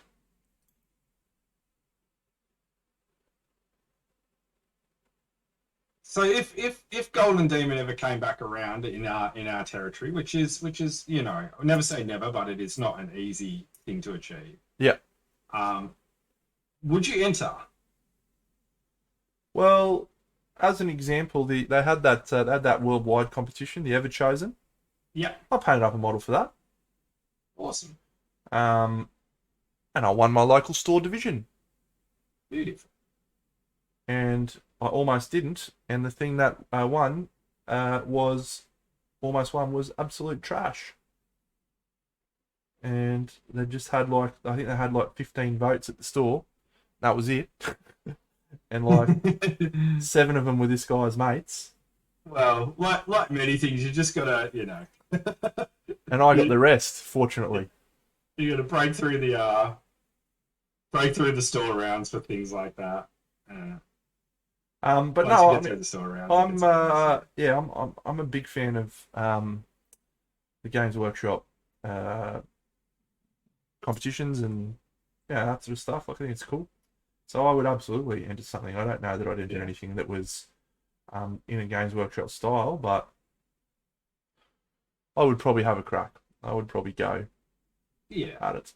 So if Golden Demon ever came back around in our territory, which is you know, I'll never say never, but it is not an easy thing to achieve. Yeah. Would you enter? Well, as an example, they had that worldwide competition, the Ever Chosen. Yeah. I painted up a model for that. Awesome. And I won my local store division. Beautiful. And I almost didn't. And the thing that I won was absolute trash. And they just had I think they had 15 votes at the store. That was it. And 7 of them were this guy's mates. Well, like many things, you just gotta, you know. And I got the rest, fortunately. You gotta break through the store rounds for things like that. But no, I mean, I'm a big fan of the Games Workshop competitions and that sort of stuff. I think it's cool. So I would absolutely enter something. I don't know that I'd enter anything that was in a Games Workshop style, but I would probably have a crack. I would probably go at it.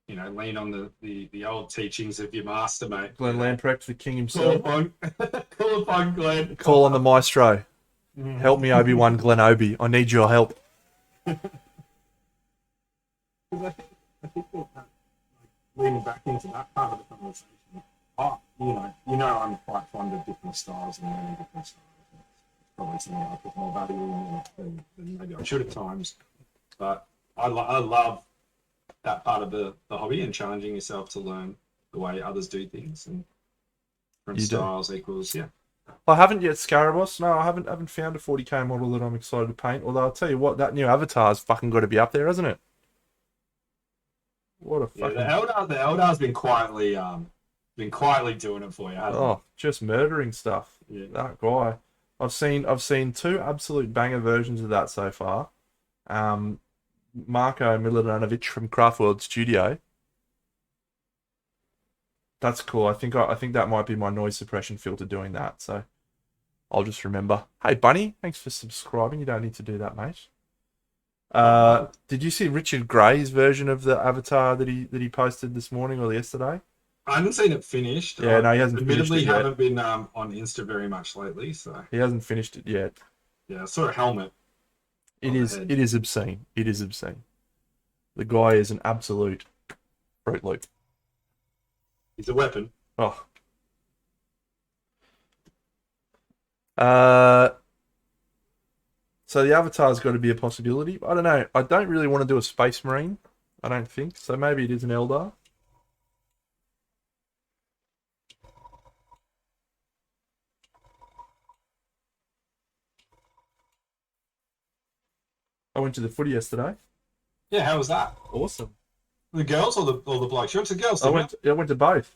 You know, lean on the old teachings of your master, mate. Glenn Lamprecht, the king himself. Call upon Glenn. Call on the maestro. Help me, Obi-Wan Glenobi. I need your help. I think leaning back into that part of the conversation, you know, I'm quite fond of different styles and learning different styles. It's probably something I put more value in than maybe I should at times. But I love that part of the hobby and challenging yourself to learn the way others do things and different styles equals, yeah. I haven't yet, Scarabos. No, I haven't found a 40k model that I'm excited to paint. Although I'll tell you what, that new avatar's fucking got to be up there, hasn't it? What a fucking... the Eldar's been quietly doing it for you, hasn't it? Just murdering stuff. Yeah. That guy. I've seen 2 absolute banger versions of that so far. Marko Milanovic from Craftworld Studio. That's cool. I think that might be my noise suppression filter doing that. So I'll just remember. Hey, Bunny, thanks for subscribing. You don't need to do that, mate. Did you see Richard Gray's version of the avatar that he posted this morning or yesterday? I haven't seen it finished. Yeah, I no, he hasn't finished admittedly it yet. haven't been on Insta very much lately. So He hasn't finished it yet. yeah, I saw a helmet It on the is head. it is obscene. It is obscene. The guy is an absolute Fruit Loop. He's a weapon. Oh. Uh, so the avatar's got to be a possibility. I don't know. I don't really want to do a Space Marine. I don't think. So maybe it is an Eldar. I went to the footy yesterday. Yeah, how was that? Awesome. The girls or the blokes? You went to girls? I Didn't you? went to both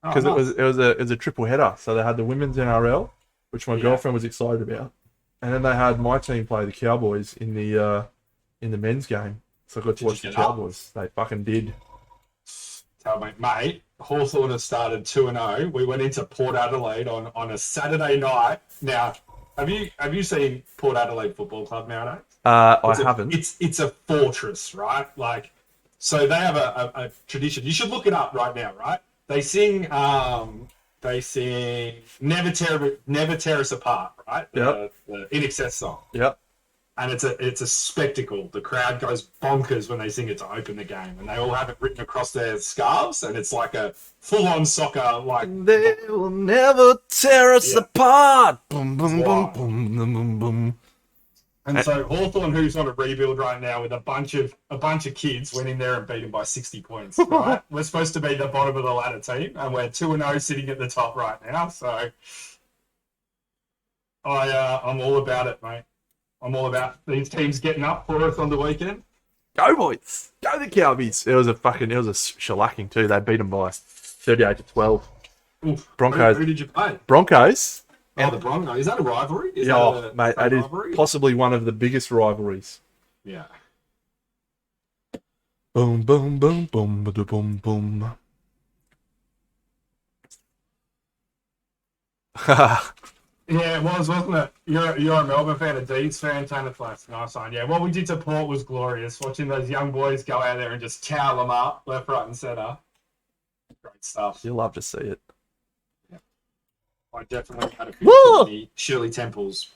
Oh, because nice. it was a triple header. So they had the women's NRL, which my Yeah. girlfriend was excited about, and then they had my team play the Cowboys in the men's game. So I got to Did watch you the get up? Cowboys. They fucking did. Tell me, mate. Hawthorn has started 2-0. We went into Port Adelaide on a Saturday night. Now, have you seen Port Adelaide Football Club nowadays? I haven't. It's a fortress, right? Like, so they have a tradition. You should look it up right now, right? They sing Never Tear Us Apart, right? The In Excess song. Yep. And it's a spectacle. The crowd goes bonkers when they sing it to open the game, and they all have it written across their scarves, and it's like a full-on soccer They will never tear us Yeah. apart. Boom, boom, boom, Wow. boom, boom, boom, boom. And so Hawthorn, who's on a rebuild right now with a bunch of kids, went in there and beat him by 60 points. Right, we're supposed to be the bottom of the ladder team, and we're 2-0 sitting at the top right now. So I'm all about it, mate. I'm all about these teams getting up for us on the weekend. Go boys, go the Cowboys. It was a shellacking too. They beat them by 38-12. Oof. Broncos. Who did you play? Broncos. Oh, the Broncos. Is that a rivalry? Is Yeah, that a mate, fake that is rivalry? possibly one of the biggest rivalries. Yeah. Boom, boom, boom, boom, boom, boom. Yeah, it was, wasn't it? You're a Melbourne fan, a Deeds fan, Tanner Flats. Nice one. Yeah, what we did to Port was glorious. Watching those young boys go out there and just towel them up left, right, and centre. Great stuff. You'll love to see it. I definitely had a few Woo! too many Shirley Temples.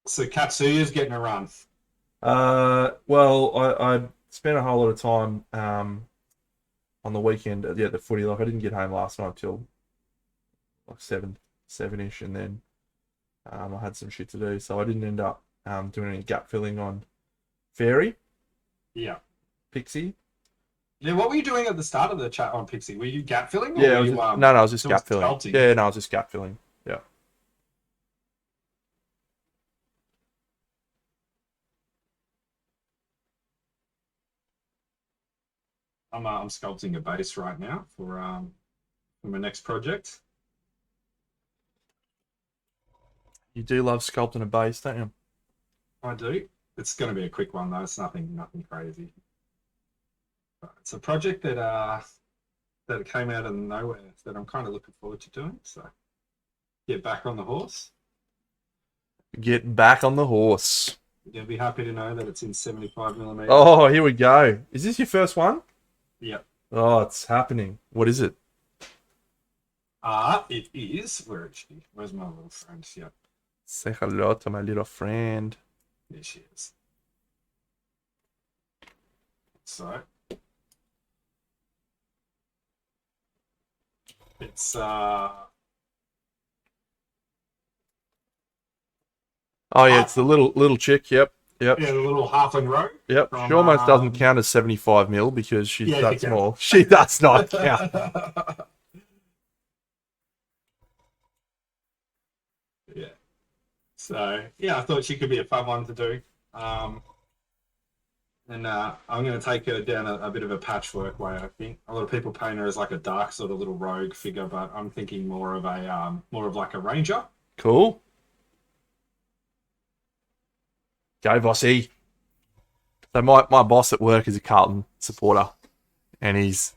So Katsuya's getting a run. Well, I spent a whole lot of time on the weekend at the footy. Like I didn't get home last night till like seven-ish, and then I had some shit to do, so I didn't end up doing any gap filling on Fairy, Yeah. Pixie. Yeah, what were you doing at the start of the chat on Pixie? Were you gap filling? Or Yeah, were no, I was just it was gap filling. sculpting? Yeah, no, I was just gap filling. Yeah. I'm sculpting a base right now for my next project. You do love sculpting a base, don't you? I do. It's going to be a quick one though. It's nothing crazy. But it's a project that came out of nowhere that I'm kind of looking forward to doing. So get back on the horse. Get back on the horse. You'll be happy to know that it's in 75mm. Oh, here we go. Is this your first one? Yep. Oh, it's happening. What is it? It is. Where is she? Where's my little friend? Yep. Say hello to my little friend. There she is. So it's Oh yeah, it's the little chick. Yep. yeah, the little halfling rogue. Yep. From, She almost doesn't count as 75 mil because she's Yeah, that she small. She does not count. Yeah. So yeah, I thought she could be a fun one to do. And I'm going to take her down a bit of a patchwork way. I think a lot of people paint her as like a dark sort of little rogue figure, but I'm thinking more of like a ranger. Cool. Go, Bossy. So my boss at work is a Carlton supporter, and he's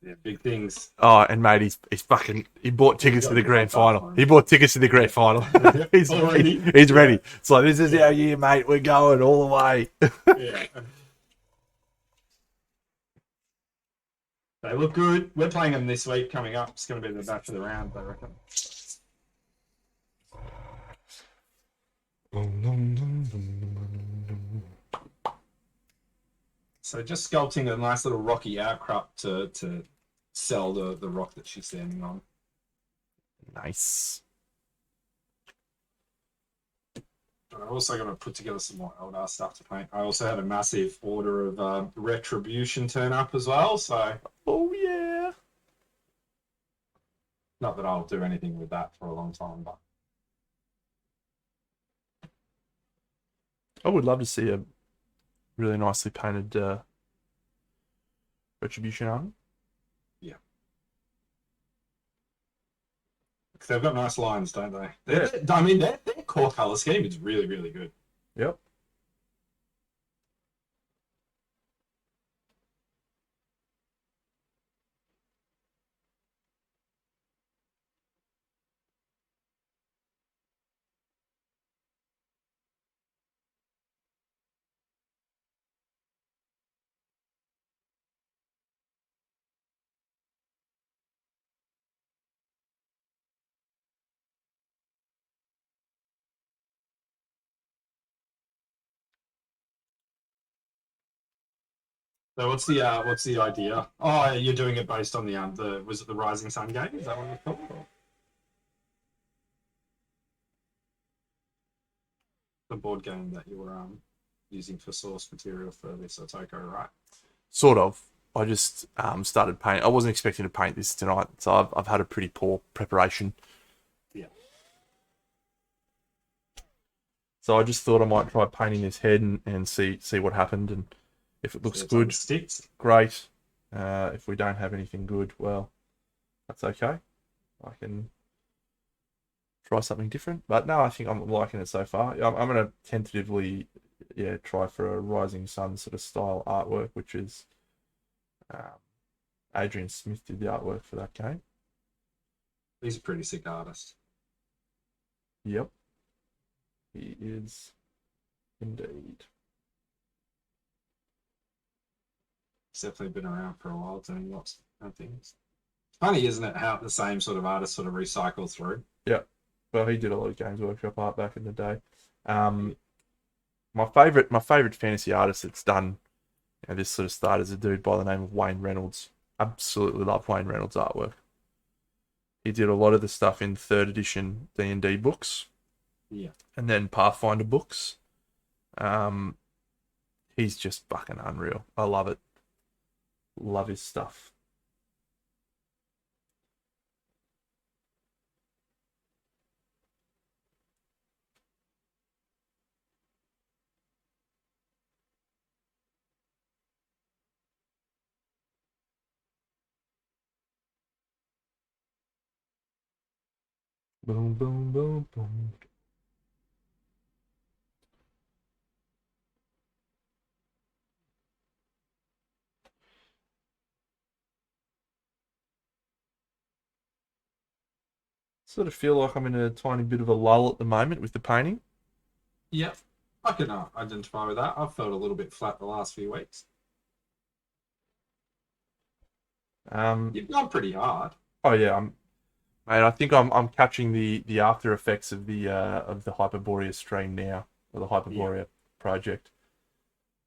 Yeah, big things. and mate, he's fucking he bought He's tickets got to the a good grand stuff, final. man. He bought tickets to the grand final. he's Already? he's Yeah. ready. It's like this is our year, mate. We're going all the way. Yeah. They look good. We're playing them this week coming up. It's going to be the back of the round, I reckon. So just sculpting a nice little rocky outcrop to sell the rock that she's standing on. Nice. But I also got to put together some more Eldar stuff to paint. I also had a massive order of Retribution turn up as well, so Oh yeah. not that I'll do anything with that for a long time, but I would love to see a really nicely painted Retribution army. because they've got nice lines, don't they? Yeah. I mean, their core color scheme is really, really good. Yep. So what's the idea? Oh, you're doing it based on the was it the Rising Sun game? Is that what it's called? Or the board game that you were using for source material for this Otoko, right? Sort of. I just started painting. I wasn't expecting to paint this tonight, so I've had a pretty poor preparation. Yeah. So I just thought I might try painting this head and see what happened, and if it looks good, Sticks. great. If we don't have anything good, well, that's okay. I can try something different. But no, I think I'm liking it so far. I'm going to tentatively, try for a Rising Sun sort of style artwork, which is Adrian Smith did the artwork for that game. He's a pretty sick artist. Yep, he is indeed. He's definitely been around for a while doing lots of things. It's funny, isn't it, how the same sort of artists sort of recycle through? Yeah, well, he did a lot of Games Workshop art back in the day. My favorite fantasy artist that's done this sort of start is a dude by the name of Wayne Reynolds. Absolutely love Wayne Reynolds' artwork. He did a lot of the stuff in third edition D&D books. Yeah. And then Pathfinder books. He's just fucking unreal. I love it. Love his stuff. Boom, boom, boom, boom. Sort of feel like I'm in a tiny bit of a lull at the moment with the painting. Yeah, I can identify with that. I've felt a little bit flat the last few weeks. You've gone pretty hard. Oh yeah, mate. I think I'm catching the after effects of the Hyperborea stream now, or the Hyperborea project.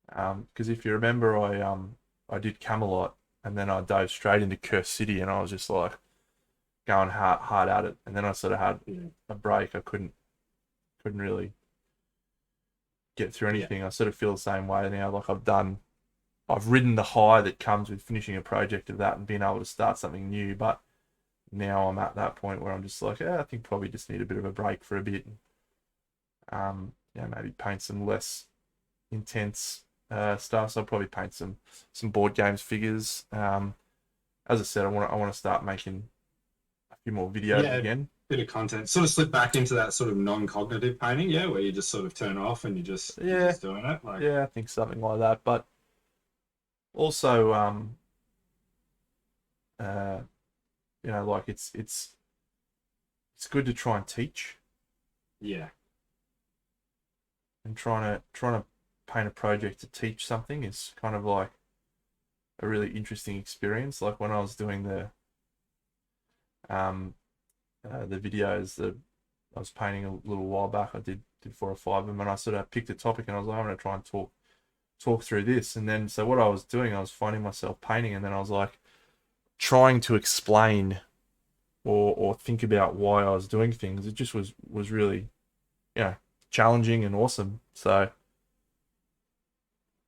Because if you remember, I did Camelot, and then I dove straight into Cursed City, and I was just like going hard at it, and then I sort of had a break. I couldn't really get through anything. I sort of feel the same way now. Like I've ridden the high that comes with finishing a project of that and being able to start something new, but now I'm at that point where I'm just like, I think probably just need a bit of a break for a bit. Maybe paint some less intense stuff. So I'll probably paint some board games figures. As I said, I want to start making a few more videos again. bit of content. Sort of slip back into that sort of non-cognitive painting, yeah, where you just sort of turn off and you're Yeah, just doing it. Like, yeah, I think something like that. But also, uh, like it's good to try and teach yeah, and trying to paint a project to teach something is kind of like a really interesting experience. Like when I was doing the videos that I was painting a little while back, I did 4 or 5 of them, and I sort of picked a topic and I was like, I'm going to try and talk through this. And then so what I was doing, I was finding myself painting, and then I was like trying to explain or think about why I was doing things. It just was really, challenging and awesome. So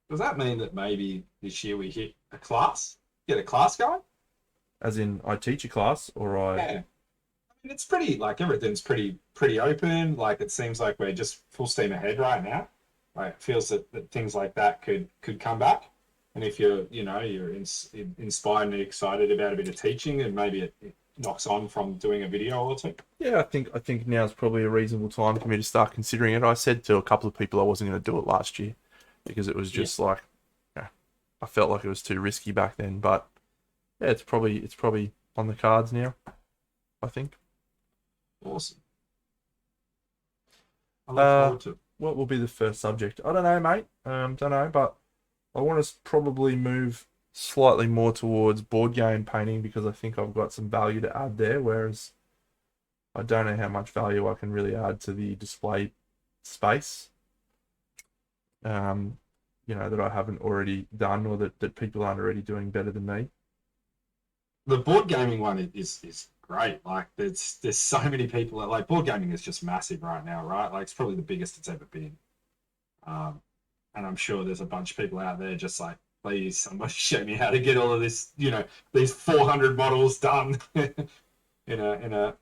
does that mean that maybe this year we hit a class? Get a class going? as in I teach a class or I Yeah. I mean, it's pretty like everything's pretty open. Like it seems like we're just full steam ahead right now. Like it feels that things like that could come back. And if you're inspired and excited about a bit of teaching, and maybe it knocks on from doing a video or two. yeah, I think now's probably a reasonable time for me to start considering it. I said to a couple of people I wasn't going to do it last year because it was Yeah. just like, I felt like it was too risky back then. But yeah, it's probably on the cards now, I think. Awesome. I look forward to it. What will be the first subject? I don't know, mate. Don't know, but I want to probably move slightly more towards board game painting because I think I've got some value to add there, whereas I don't know how much value I can really add to the display space. That I haven't already done or that people aren't already doing better than me. The board gaming one is great. Like there's so many people that like board gaming is just massive right now, right? Like it's probably the biggest it's ever been. And I'm sure there's a bunch of people out there just like, please somebody show me how to get all of this, these 400 models done in a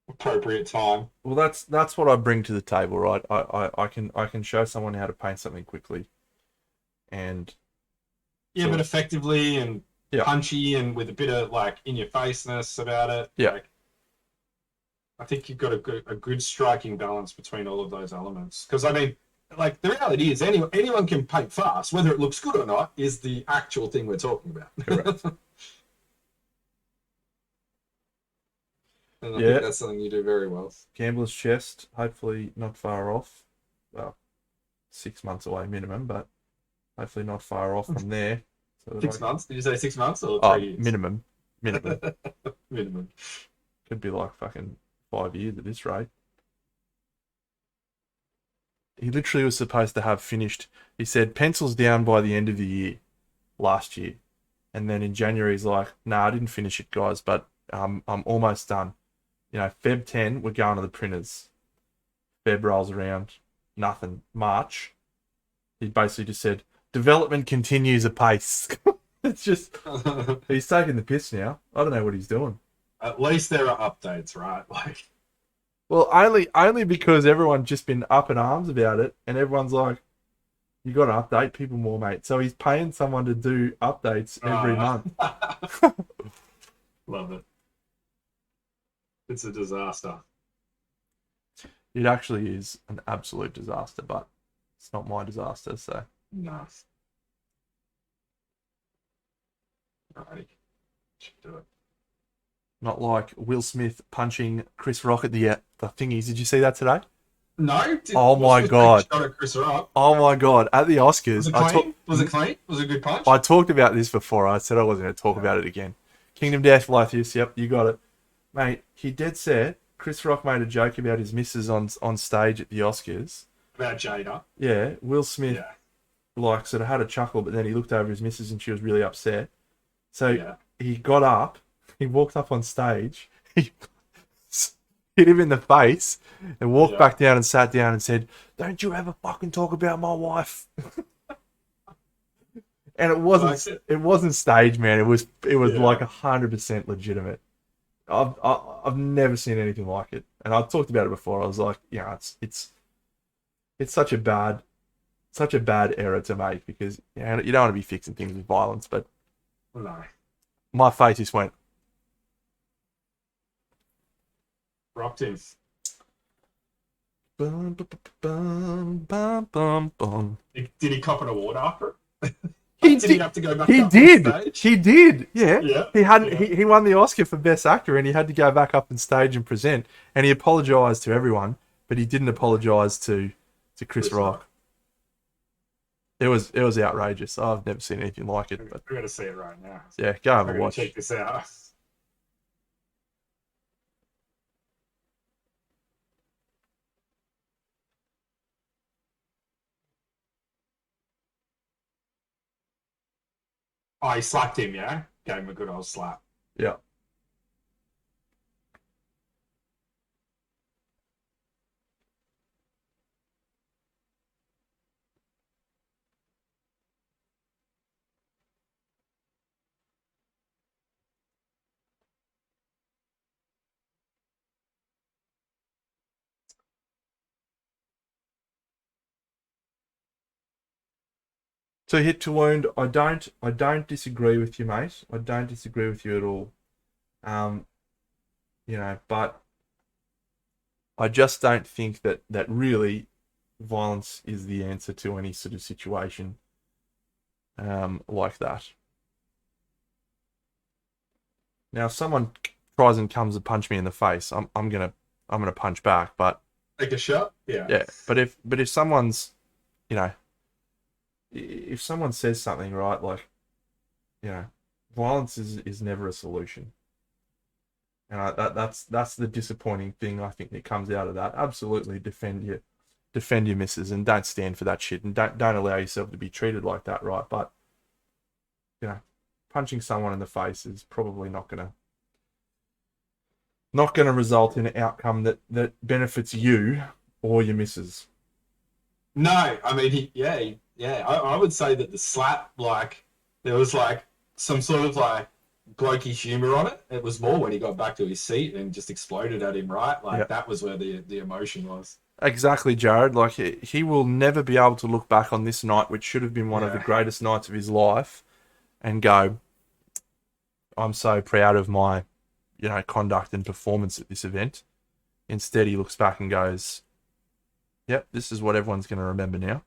appropriate time. Well, that's what I bring to the table, right? I can show someone how to paint something quickly, and Yeah, so, but effectively and yeah, punchy and with a bit of like in your faceness about it. yeah, Like I think you've got a good striking balance between all of those elements. Because I mean, like the reality is anyone can paint fast, whether it looks good or not is the actual thing we're talking about. correct. And I Yeah, think that's something you do very well. Gambler's Chest, hopefully not far off. Well, 6 months away minimum, but hopefully not far off from there. So that 6 months? Did you say 6 months or oh, 3 years? minimum. Minimum. Could be like fucking 5 years at this rate. He literally was supposed to have finished. He said pencils down by the end of the year, last year, and then in January he's like, "Nah, I didn't finish it, guys, but I'm almost done." Feb 10, we're going to the printers. Feb rolls around, nothing. March, he basically just said, development continues apace. It's just, he's taking the piss now. I don't know what he's doing. At least there are updates, right? Like, Well, only because everyone's just been up in arms about it, and everyone's like, you got to update people more, mate. So he's paying someone to do updates every month. Love it. It's a disaster. It actually is an absolute disaster, but it's not my disaster, so. Nice. Alrighty. Should do it. Not like Will Smith punching Chris Rock at the thingies. Did you see that today? No. Oh my God. Shot at Chris Rock. Oh my God. At the Oscars. Was it clean? Was it clean? Was it a good punch? I talked about this before. I said I wasn't going to talk about it again. Kingdom Death, Lythius. Yep, you got it. Mate, he dead set. Chris Rock made a joke about his missus on stage at the Oscars. About Jada. Yeah. Will Smith, Yeah. sort of had a chuckle, but then he looked over his missus and she was really upset. So Yeah. he got up. He walked up on stage. He hit him in the face and walked back down and sat down and said, "Don't you ever fucking talk about my wife." And it wasn't staged, man. It was like 100% legitimate. I've never seen anything like it, and I've talked about it before. I was like, it's such a bad error to make because you don't want to be fixing things with violence. But No. my face just went. rocked him. Bum, bum, bum, bum, bum, bum. Did he cop an award after it? He Did he did. have to go back He up did. on stage? He did. Yeah. Yeah. He hadn't. Yeah. He won the Oscar for Best Actor, and he had to go back up on stage and present. And he apologized to everyone, but he didn't apologize to Chris Rock. It was outrageous. I've never seen anything like it. But We're going to see it right now. yeah, go have We're a going watch. to check this out. Oh, he slapped him, yeah? Gave him a good old slap. Yeah. So hit to wound. I don't disagree with you, mate. I don't disagree with you at all. But I just don't think that really violence is the answer to any sort of situation like that. Now, if someone tries and comes to punch me in the face, I'm gonna punch back. But Take a shot? Yeah. yeah, but if someone's, if someone says something, right, like, violence is never a solution. And that's the disappointing thing, I think, that comes out of that. Absolutely defend your misses, and don't stand for that shit, and don't allow yourself to be treated like that, right? But punching someone in the face is probably not gonna result in an outcome that benefits you or your misses. No, I mean, I would say that the slap, like, there was like some sort of like blokey humor on it. It was more when he got back to his seat and just exploded at him, right? Like, that was where the emotion was. Exactly, Jared. Like, he will never be able to look back on this night, which should have been one of the greatest nights of his life, and go, I'm so proud of my, conduct and performance at this event. Instead, he looks back and goes, yep, this is what everyone's going to remember now.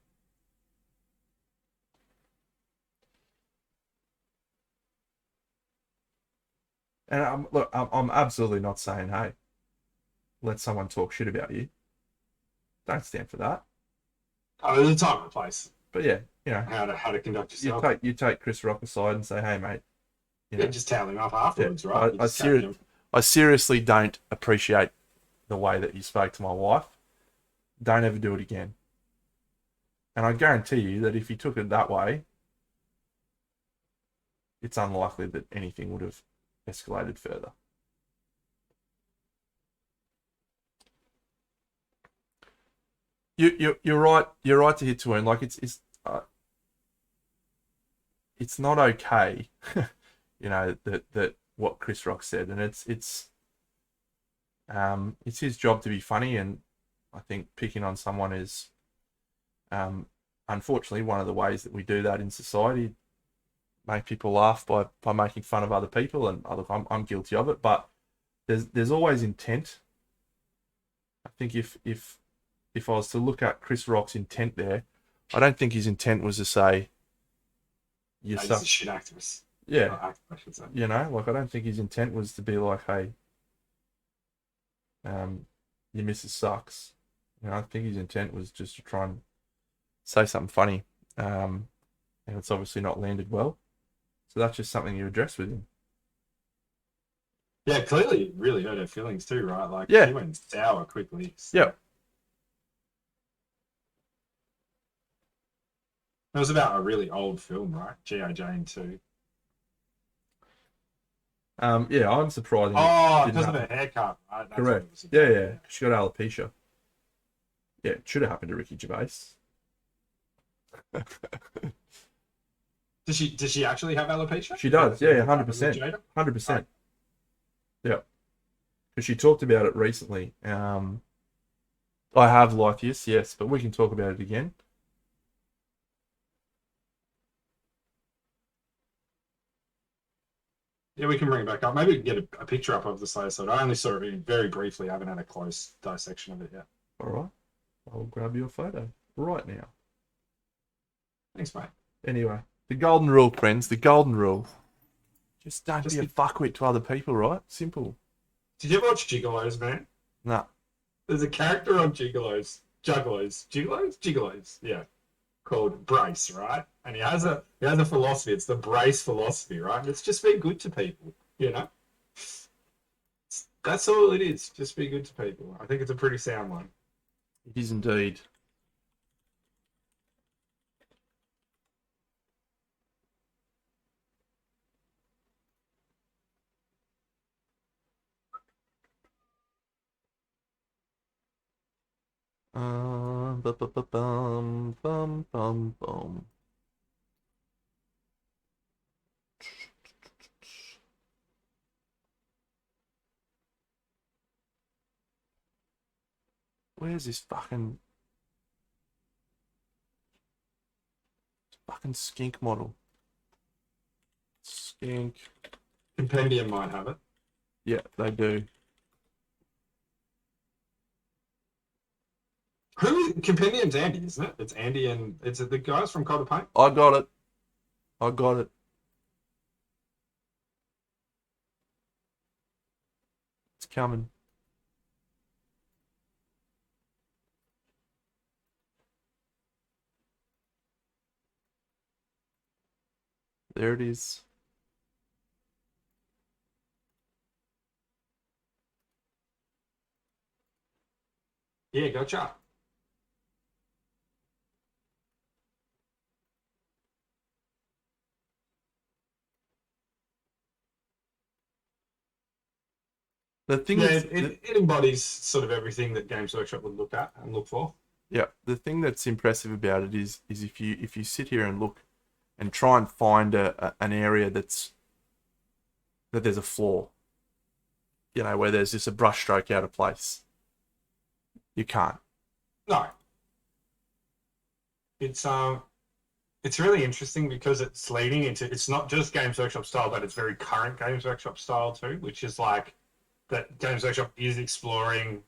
And I'm absolutely not saying, hey, let someone talk shit about you. Don't stand for that. Oh, there's a time and a place. But yeah, how to conduct yourself. You take Chris Rock aside and say, hey, mate. Just towel him up afterwards, right? I seriously don't appreciate the way that you spoke to my wife. Don't ever do it again. And I guarantee you that if you took it that way, it's unlikely that anything would have escalated further. You're right. You're right to hit to wound. Like, it's not okay. that what Chris Rock said, and it's his job to be funny, and I think picking on someone is unfortunately one of the ways that we do that in society. Make people laugh by making fun of other people, and look, I'm guilty of it, but there's always intent. I think if I was to look at Chris Rock's intent there, I don't think his intent was to say you're he's a shit activist. Yeah. Actor, I should say. I don't think his intent was to be like, hey, your missus sucks. I think his intent was just to try and say something funny. And it's obviously not landed well. So that's just something you address with him. Yeah, clearly it really hurt her feelings too, right? Like, he went sour quickly. So. Yeah. It was about a really old film, right? G.I. Jane 2. Yeah, I'm surprised. Oh, because of her haircut, right? That's correct. Yeah. She got alopecia. Yeah, it should have happened to Ricky Gervais. Does she actually have alopecia? She does. Yeah, 100%. 100%. Yeah. Because she talked about it recently. I have lithius, yes, but we can talk about it again. Yeah, we can bring it back up. Maybe we can get a picture up of the Slayer sword. I only saw it very briefly. I haven't had a close dissection of it yet. All right. I'll grab your photo right now. Thanks, mate. Anyway, the golden rule, friends. The golden rule. Just don't Just be a fuckwit to other people, right? Simple. Did you ever watch Gigolos, man? Nah. There's a character on Gigolos. Yeah, called Brace, right? And he has a philosophy. It's the Brace philosophy, right? And it's just be good to people, you know. That's all it is. Just be good to people. I think it's a pretty sound one. It is indeed. Bum, bum, bum, bum. Where's this fucking skink model? Skink. Compendium might have it. Yeah, they do. Compendium's Andy, isn't it? It's Andy and it's the guys from Cold Paint. I got it. I got it. It's coming. There it is. Yeah, gotcha. The thing Yeah, that's it embodies sort of everything that Games Workshop would look at and look for. yeah, the thing that's impressive about it is if you sit here and look and try and find an area that there's a flaw, you know, where there's just a brush stroke out of place. You can't. No, it's really interesting because it's leading into it's not just Games Workshop style, but it's very current Games Workshop style too, which is like that Games Workshop is exploring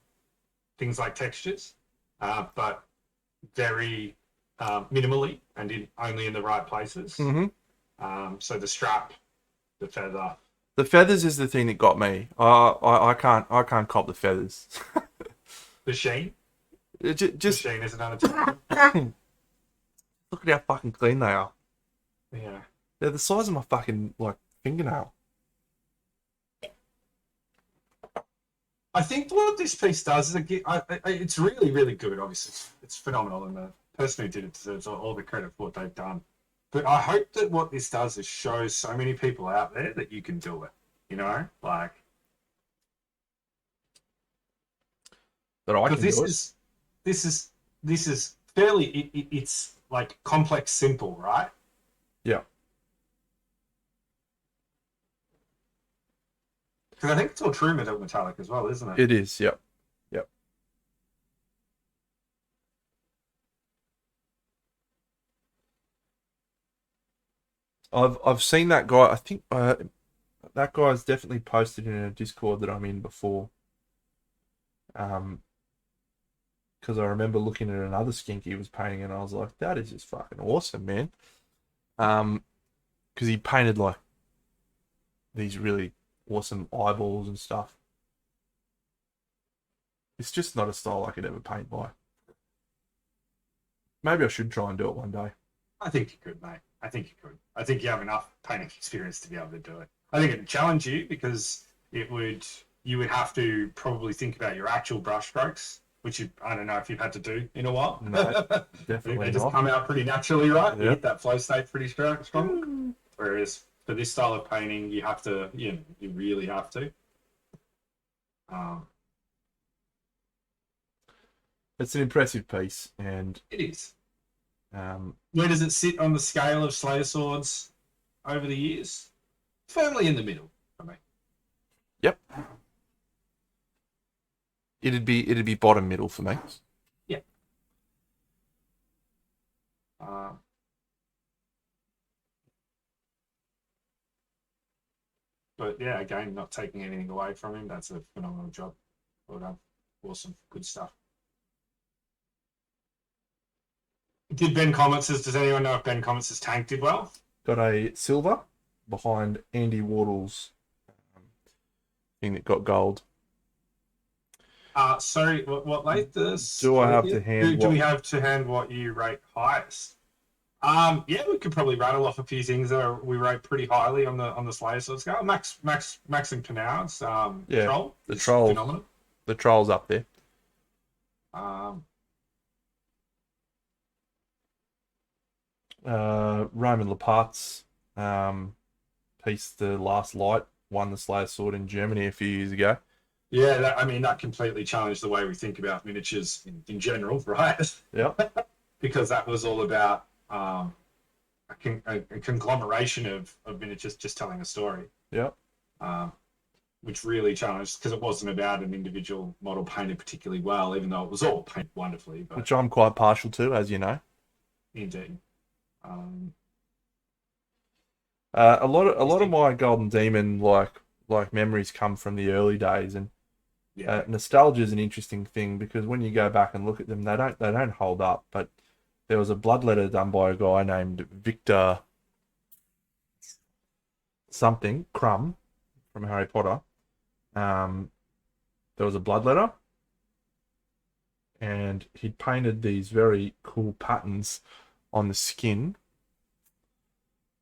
things like textures, but very minimally and only in the right places. Mm-hmm. So the strap, the feather. The feathers is the thing that got me. I can't cop the feathers. The sheen. Just The sheen is another term. look at how fucking clean they are. Yeah. They're the size of my fucking like fingernail. I think what this piece does is it's really, really good. Obviously, it's phenomenal, and the person who did it deserves all the credit for what they've done. But I hope that what this does is shows so many people out there that you can do it. You know, like That I because can this do it. is fairly it's like complex, simple, right? Yeah. Because I think it's all true metallic as well, isn't it? It is. Yep. Yep. I've seen that guy. I think that guy's definitely posted in a Discord that I'm in before. Because I remember looking at another skink he was painting, and I was like, that is just fucking awesome, man. Because he painted like these really awesome eyeballs and stuff. It's just not a style I could ever paint by. Maybe I should try and do it one day. I think you could, mate. I think you could. I think you have enough painting experience to be able to do it. I think it'd challenge you because you would have to probably think about your actual brush strokes, which I don't know if you've had to do in a while. No, I think definitely they just not. come out pretty naturally, right? You Yep. hit that flow state pretty strong. Whereas for this style of painting, you have to, you really have to. It's an impressive piece, and It is. um, Where does it sit on the scale of Slayer swords over the years? Firmly in the middle for me. yep, it'd be bottom middle for me. Yeah. But yeah, again, not taking anything away from him. That's a phenomenal job. Well done. Awesome. Good stuff. Did Ben Comets, does anyone know if Ben Comets' tank did well? Got a silver behind Andy Wardle's thing that got gold. Sorry, what latest? Do I have to hand Do what? we have to hand what you rate highest? Yeah, we could probably rattle off a few things that we rate pretty highly on the Slayer Sword scale. Maxim Pinard's Yeah, troll the is troll. phenomenal. The troll's up there. Um, Roman Lepart's piece, The Last Light, won the Slayer Sword in Germany a few years ago. yeah, that completely challenged the way we think about miniatures in general, right? Yeah. Because that was all about a conglomeration of miniatures just telling a story. Yeah. Which really challenged because it wasn't about an individual model painted particularly well, even though it was all painted wonderfully. But Which I'm quite partial to, as you know. indeed, A lot of my Golden Demon like memories come from the early days, and yeah, nostalgia is an interesting thing because when you go back and look at them, they don't hold up. But there was a bloodletter done by a guy named Victor something Crumb from Harry Potter. There was a bloodletter, and he'd painted these very cool patterns on the skin.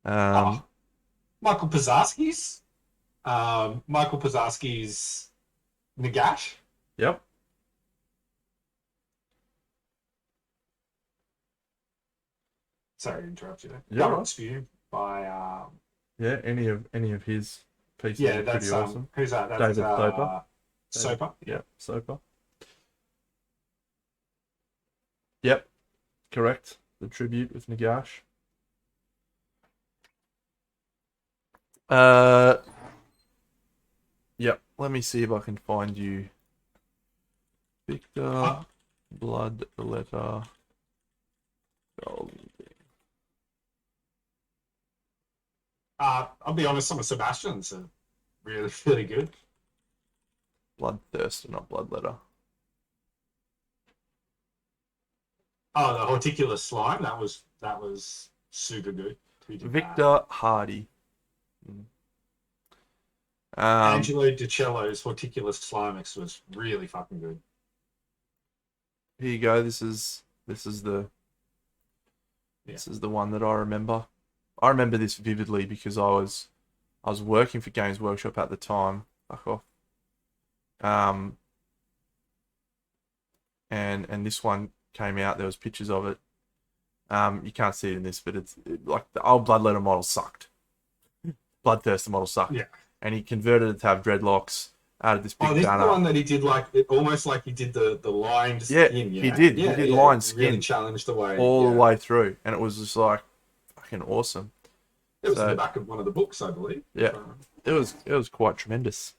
Michael Pazarski's, Michael Pazarski's Nagash. Yep. Sorry to interrupt you there. Yeah. Government's View by Yeah, any of his pieces yeah, are that's pretty awesome. who's that? That's David Soper. Soper. Yeah, Soper. Yep, correct. The tribute with Nagash. Yep. Let me see if I can find you. Victor, blood letter, gold. I'll be honest, some of Sebastian's are really, really good. Bloodthirster, not bloodletter. Oh, the Horticulous Slime, that was super good. Victor Hardy. Angelo DiCello's Horticulous Slimex was really fucking good. Here you go. This is the one that I remember. I remember this vividly because I was working for Games Workshop at the time. Fuck off. And this one came out. There was pictures of it. You can't see it in this, but it's like the old Bloodletter model sucked. Bloodthirster model sucked. Yeah. And he converted it to have dreadlocks. Added this big this banner. is the one that he did almost like he did the lined skin. skin. He did. He did lined skin. Really challenged the way all the way through, and it was just like fucking awesome. It was in the back of one of the books, I believe. Yeah, it was quite tremendous.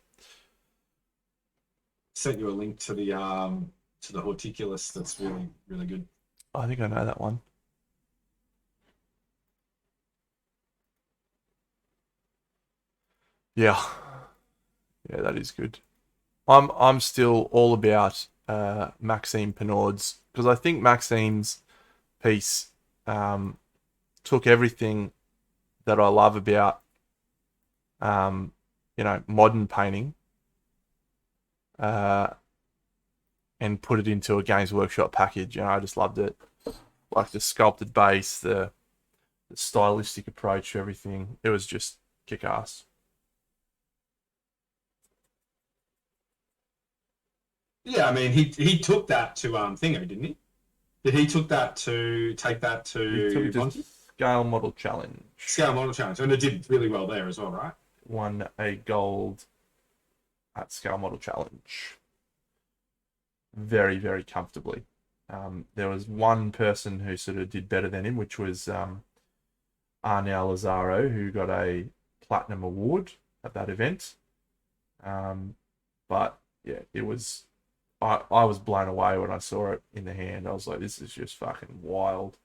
Sent you a link to the Horticulous. That's really, really good. I think I know that one. Yeah, that is good. I'm still all about Maxime Pinard's because I think Maxime's piece took everything that I love about modern painting and put it into a Games Workshop package. I just loved it. Like the sculpted base, the stylistic approach to everything. It was just kick-ass. Yeah, I mean, he took that to Thingo, didn't he? Did he take that to Scale Model Challenge? Scale Model Challenge, and it did really well there as well, right? Won a gold at Scale Model Challenge. Very, very comfortably. There was one person who sort of did better than him, which was Arnel Lazaro, who got a Platinum Award at that event. But yeah, it was... I was blown away when I saw it in the hand. I was like, this is just fucking wild.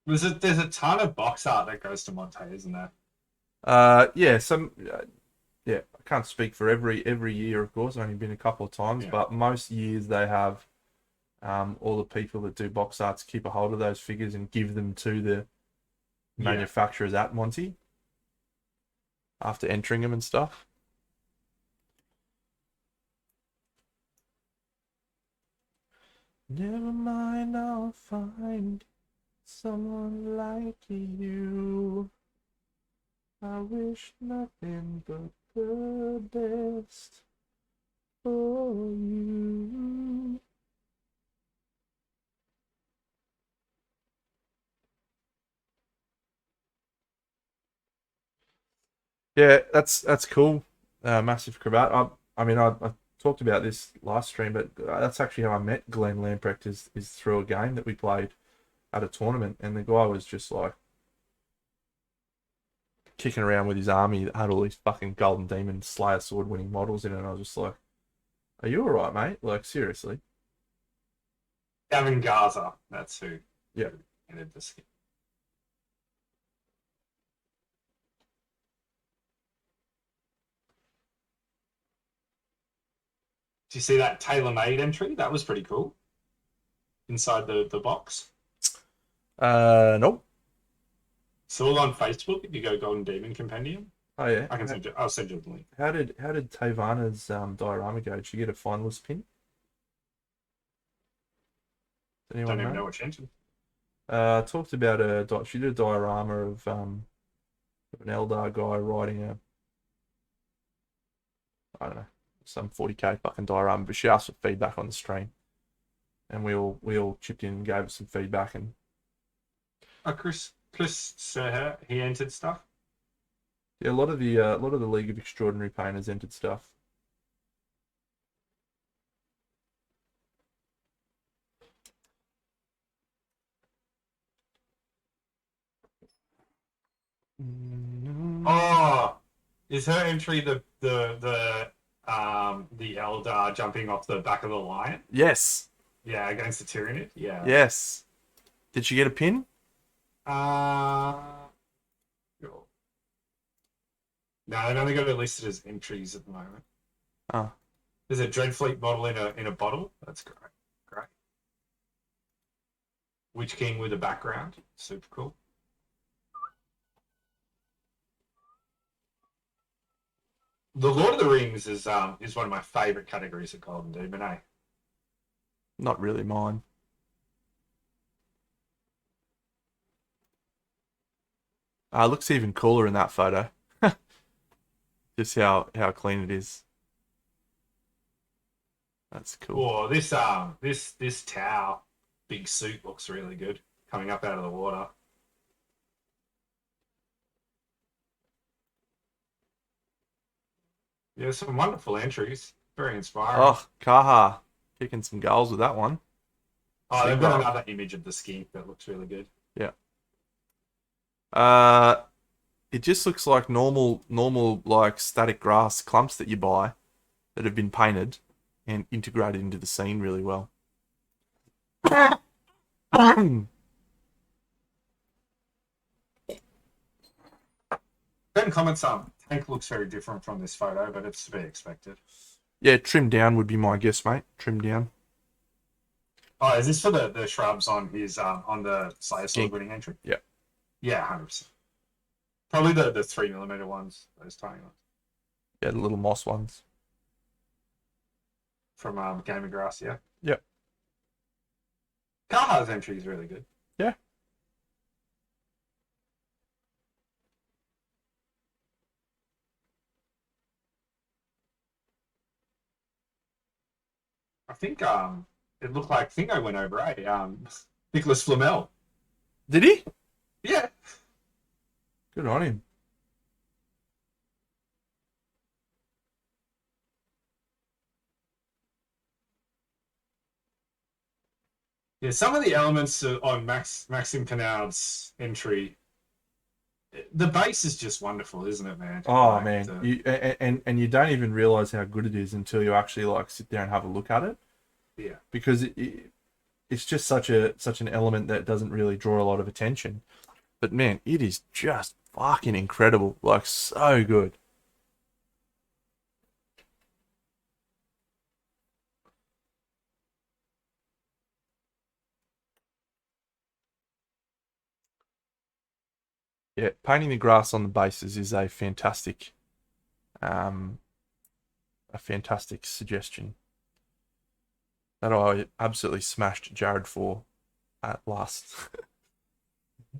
There's a ton of box art that goes to Monte, isn't there? Yeah, yeah, I can't speak for every year, of course. I've only been a couple of times, Yeah. but most years they have all the people that do box arts keep a hold of those figures and give them to the Yeah. manufacturers at Monty after entering them and stuff. Never mind, I'll find someone like you. I wish nothing but the best for you. Yeah, that's cool. Massive cravat. I mean, I talked about this last stream, but that's actually how I met Glenn Lamprecht is through a game that we played at a tournament, and the guy was just like kicking around with his army that had all these fucking Golden Demon Slayer sword winning models in it, and I was just like, "Are you alright, mate? Like seriously?" Gavin Garza, that's who Yeah. ended the skip. Do you see that tailor-made entry? That was pretty cool. Inside the box. Nope. It's all on Facebook if you go Golden Demon Compendium. Oh yeah. I can send you. I'll send you the link. How did Tavana's diorama go? Did she get a finalist pin? Does anyone Don't even know? know what she entered. Talked about she did a diorama of an Eldar guy riding a I don't know some 40k fucking diorama, but she asked for feedback on the stream, and we all chipped in and gave her some feedback, and Oh, Chris Serher, he entered stuff. yeah, a lot of the League of Extraordinary Painters entered stuff. Oh, is her entry the Eldar jumping off the back of the lion? Yes, Yeah, against the Tyranid. Yeah. yes. Did she get a pin? Uh, no, they've only got it listed as entries at the moment. Oh, There's a Dreadfleet model in a bottle. That's great. Great. Witch King with a background. Super cool. The Lord of the Rings is one of my favorite categories of Golden Demon, eh? not really mine. Looks even cooler in that photo. Just how clean it is. That's cool. Oh, this Tau big suit looks really good coming up out of the water. Yeah, some wonderful entries. Very inspiring. Oh, Kaha kicking some goals with that one. Oh, they've got Sigma. another image of the skink that looks really good. Yeah. Uh, it just looks like normal like static grass clumps that you buy that have been painted and integrated into the scene really well. Ben comments tank looks very different from this photo, but it's to be expected. Yeah, trim down would be my guess, mate. Trim down. Oh, is this for the shrubs on his on the Slayer sword Skink. winning entry? Yeah. Yeah, 100%. Probably the 3mm ones, those tiny ones. Yeah, the little moss ones. From Game of Grass, yeah. Yep. Kaha's entry is really good. Yeah. I think it looked like I think I went over Nicholas Flamel. Did he? Yeah. Good on him. Yeah, some of the elements on Maxim Pinard's entry, the base is just wonderful, isn't it, man? Oh Like, man, and you don't even realize how good it is until you actually like sit there and have a look at it. yeah. Because it it's just such an element that doesn't really draw a lot of attention. But man, it is just fucking incredible. Like, so good. Yeah, painting the grass on the bases is um, a fantastic suggestion that I absolutely smashed Jared for at last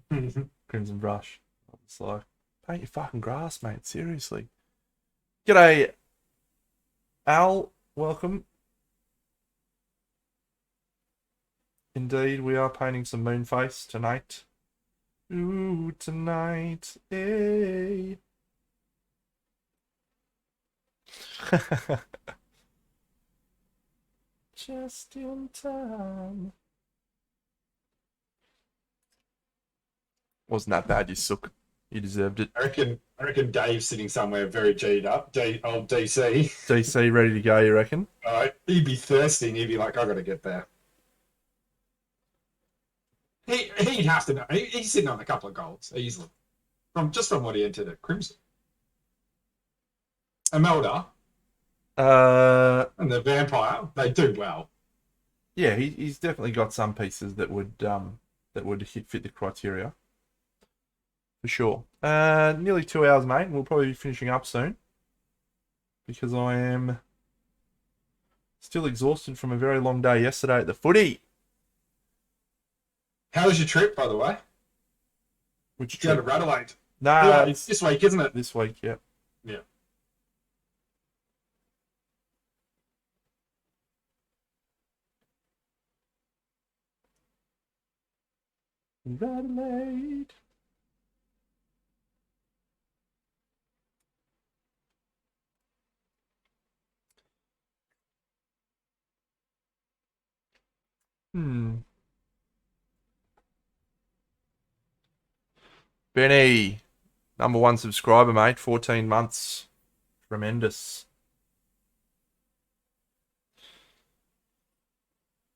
Crimson Brush. It's like, paint your fucking grass, mate. Seriously. G'day, Al. Welcome. Indeed, we are painting some Moonface tonight. Ooh, tonight, hey. Just in time. Wasn't that bad, you suck. You deserved it. I reckon Dave's sitting somewhere very G'd up. Old DC. DC ready to go, you reckon? He'd be thirsty and he'd be like, I gotta get there. He'd have to know. He's sitting on a couple of goals easily. From what he entered at Crimson. Imelda and the Vampire, they do well. Yeah, he's definitely got some pieces that would fit the criteria. For sure. Nearly 2 hours, mate. We'll probably be finishing up soon. Because I am still exhausted from a very long day yesterday at the footy. How was your trip, by the way? Which you trip? Go to Radelaide. Nah, it's this week, isn't it? This week, yeah. Yeah. Radelaide. Benny, #1 subscriber, mate. 14 months. Tremendous.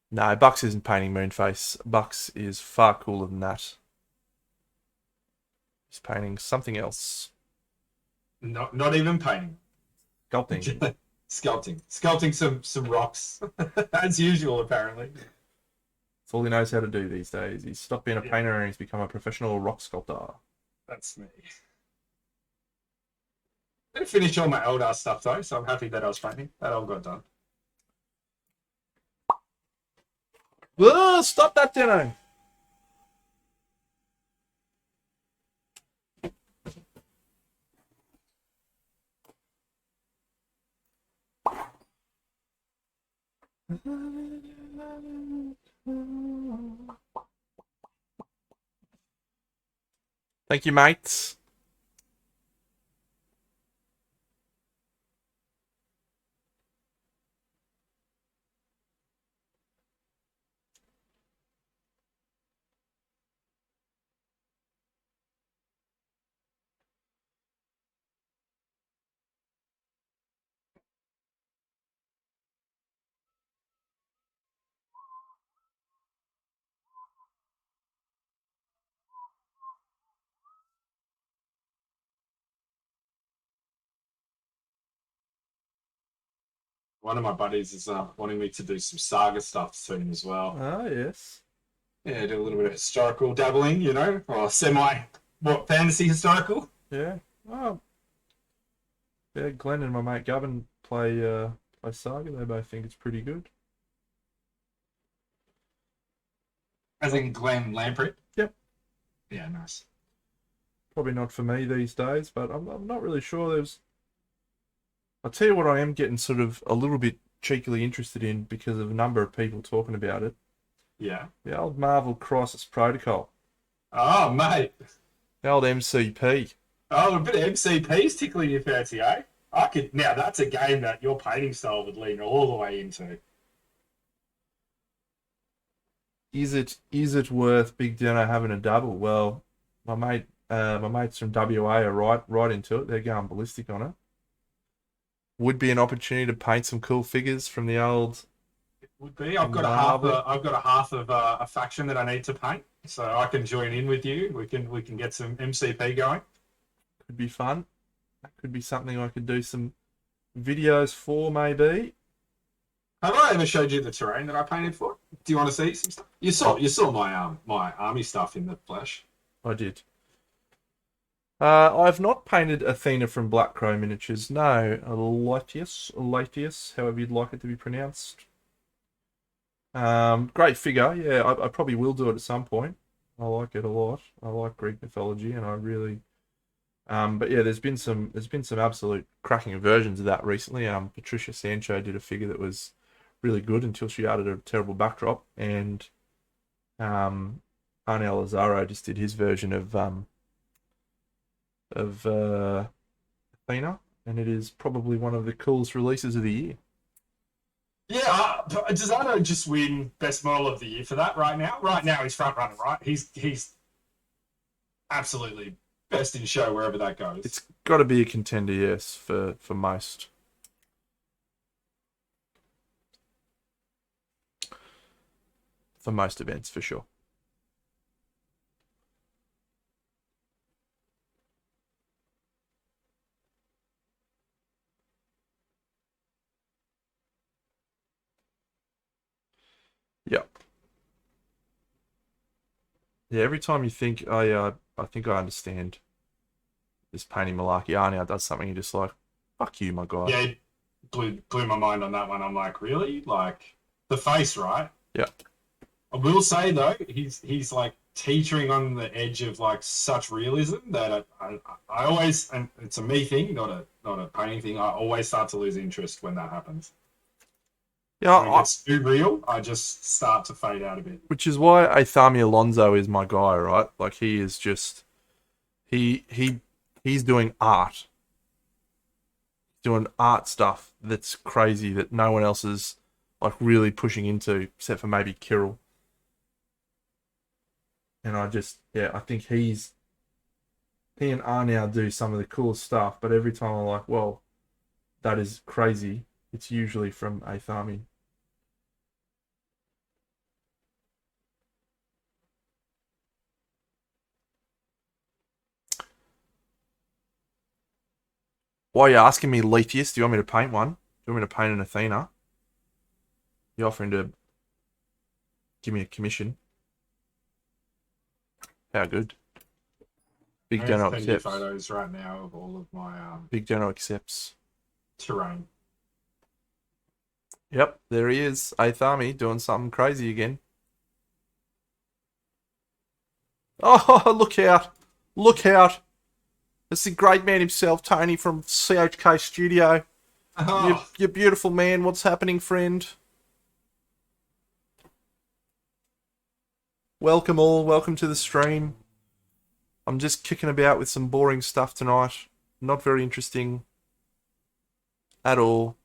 No, Bucks isn't painting Moonface. Bucks is far cooler than that. He's painting something else. Not even painting. Sculpting. Sculpting some rocks. As usual, apparently. That's all he knows how to do these days. He's stopped being a painter and he's become a professional rock sculptor. That's me. I didn't finish all my Eldar stuff though, so I'm happy that I was painting. That all got done. Whoa, stop that, Dino! Thank you, mates. One of my buddies is wanting me to do some saga stuff soon as well. Oh, yes. Yeah, do a little bit of historical dabbling, or fantasy historical. Yeah. Oh. Yeah, Glenn and my mate Gavin play Saga. They both think it's pretty good. As in Glenn Lamprey? Yep. Yeah, nice. Probably not for me these days, but I'm not really sure. I'll tell you what I am getting sort of a little bit cheekily interested in because of a number of people talking about it. Yeah. The old Marvel Crisis Protocol. Oh, mate. The old MCP. Oh, a bit of MCP's tickling your fancy, eh? Now that's a game that your painting style would lean all the way into. Is it worth Big Dino having a double? Well, my mates from WA are right into it. They're going ballistic on it. Would be an opportunity to paint some cool figures from the old Would be. I've got a half of a faction that I need to paint, so I can join in with you. We can get some MCP going. Could be fun. That could be something I could do some videos for, maybe. Have I ever showed you the terrain that I painted for? Do you want to see some stuff? You saw my army stuff in the flesh. I did. I've not painted Athena from Black Crow Miniatures. No, Latius, however you'd like it to be pronounced. Great figure. Yeah, I probably will do it at some point. I like it a lot. I like Greek mythology, and I really. But yeah, there's been some absolute cracking versions of that recently. Patricia Sancho did a figure that was really good until she added a terrible backdrop, and Arnel Lazaro just did his version of Athena, and it is probably one of the coolest releases of the year. Yeah, does Arno just win best model of the year for that right now? Right now, he's front runner, right? He's absolutely best in show wherever that goes. It's got to be a contender, yes, for most. For most events, for sure. Yep. Yeah, every time you think, oh yeah, I think I understand this painting malarkey, Arnie does something, you're just like, fuck you, my guy. Yeah, blew my mind on that one. I'm like, really? Like, the face, right? Yeah. I will say, though, he's like teetering on the edge of like such realism that I always, and it's a me thing, not a painting thing, I always start to lose interest when that happens. Yeah, when it gets too real, I just start to fade out a bit. Which is why Athami Alonso is my guy, right? Like, he is just he's doing art. Doing art stuff that's crazy that no one else is like really pushing into, except for maybe Kirill. And I think he and Arnow do some of the coolest stuff, but every time I'm like, well, that is crazy, it's usually from Athami. Why are you asking me, Lethius? Do you want me to paint one? Do you want me to paint an Athena? You're offering to give me a commission. How good. Big Deno accepts. Photos right now of all of my Big Deno accepts. terrain. Yep, there he is. Athami doing something crazy again. Oh, look out. Look out. It's the great man himself, Tony from CHK Studio. Oh. You beautiful man. What's happening, friend? Welcome all. Welcome to the stream. I'm just kicking about with some boring stuff tonight. Not very interesting at all.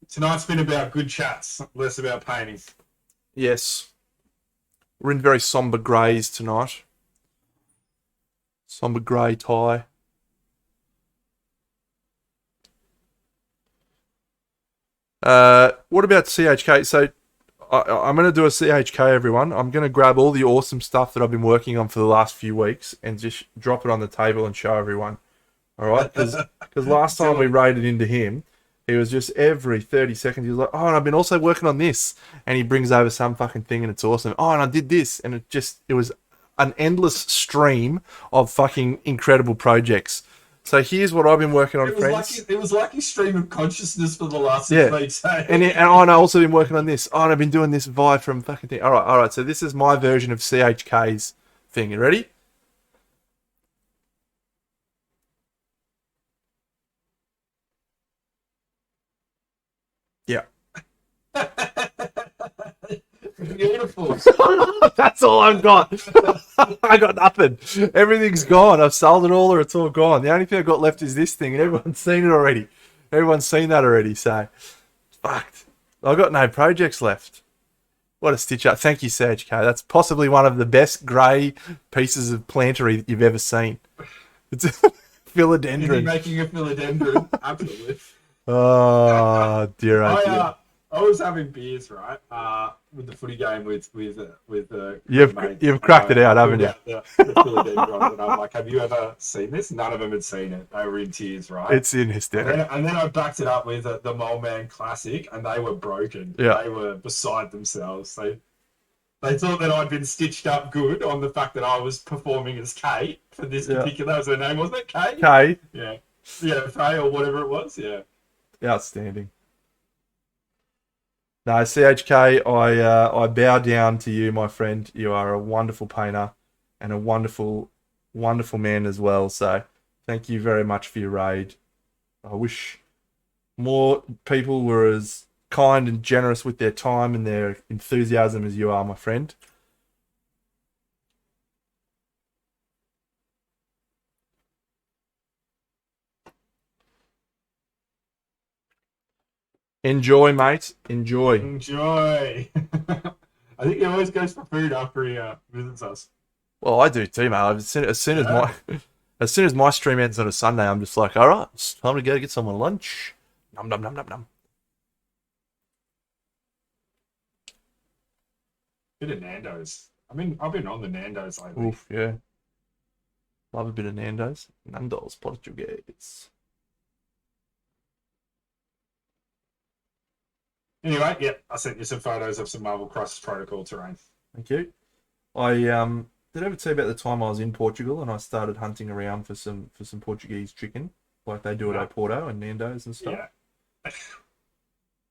Tonight's been about good chats, less about painting. Yes. We're in very somber greys tonight. Somber grey tie. What about CHK? So I'm going to do a CHK, everyone. I'm going to grab all the awesome stuff that I've been working on for the last few weeks and just drop it on the table and show everyone. All right? Because last time we raided into him, he was just every 30 seconds, he was like, oh, and I've been also working on this. And he brings over some fucking thing and it's awesome. Oh, and I did this. And it was an endless stream of fucking incredible projects. So here's what I've been working on, friends. It was like a stream of consciousness for the last 6 weeks. And I've also been working on this. Oh, and I've been doing this vibe from fucking thing. All right. So this is my version of CHK's thing. You ready? Yeah. Beautiful. That's all I've got. I got nothing. Everything's gone. I've sold it all or it's all gone. The only thing I've got left is this thing, and everyone's seen it already. Everyone's seen that already, so fucked. I've got no projects left. What a stitch up. Thank you, CHK. That's possibly one of the best grey pieces of plantery that you've ever seen. It's a philodendron. Making a philodendron. Absolutely. Oh, dear, oh dear. I was having beers, right? With the footy game with a group You've of mates, you've and cracked it I out, haven't pulled you? out the Philly Deep ones, and I'm like, "Have you ever seen this?" None of them had seen it. They were in tears, right? It's in hysterics. And then I backed it up with the Mole Man Classic, and they were broken. Yeah, They were beside themselves. They thought that I'd been stitched up good on the fact that I was performing as Kate for this yeah. particular. That was her name, wasn't it? Kate? Okay, Yeah, yeah, Faye or whatever it was. Yeah. outstanding. No, CHK, I bow down to you, my friend. You are a wonderful painter and a wonderful, wonderful man as well. So thank you very much for your raid. I wish more people were as kind and generous with their time and their enthusiasm as you are, my friend. Enjoy, mate. Enjoy. Enjoy. I think he always goes for food after he visits us. Well, I do too, mate. As soon as Yeah. my as soon as my stream ends on a Sunday, I'm just like, all right, it's time to go get someone lunch. Num num num num num. Bit of Nando's. I've been on the Nando's lately. Oof, yeah. Love a bit of Nando's. Nando's Portuguese. Anyway, yeah, I sent you some photos of some Marvel Crisis Protocol terrain. Thank you. I did I ever tell you about the time I was in Portugal and I started hunting around for some Portuguese chicken, like they do No. at Oporto and Nando's and stuff. Yeah.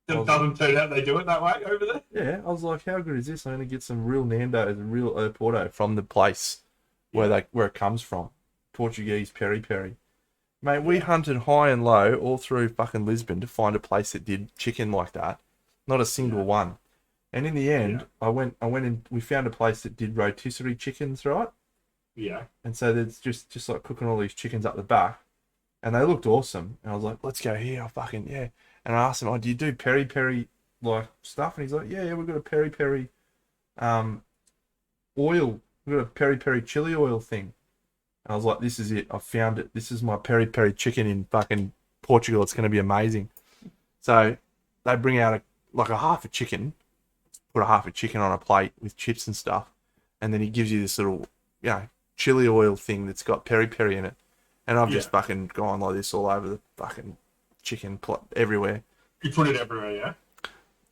I It was, doesn't turn out they do it that way over there. yeah, I was like, how good is this? I'm gonna get some real Nando's and real Oporto from the place Yeah. where it comes from. Portuguese peri peri. Mate, we Yeah. hunted high and low all through fucking Lisbon to find a place that did chicken like that. Not a single Yeah. one. And in the Yeah. end, I went and we found a place that did rotisserie chickens, right? Yeah. And so there's just like cooking all these chickens up the back, and they looked awesome. And I was like, let's go here. I fucking yeah. And I asked him, oh, do you do peri peri like stuff? And he's like, yeah, we've got a peri peri um oil. We've got a peri peri chili oil thing. And I was like, this is it. I found it. This is my peri peri chicken in fucking Portugal. It's going to be amazing. So they bring out like a half a chicken, put a half a chicken on a plate with chips and stuff, and then he gives you this little, chili oil thing that's got peri peri in it. And I've Yeah. just fucking gone like this all over the fucking chicken plot everywhere. You put it everywhere, yeah?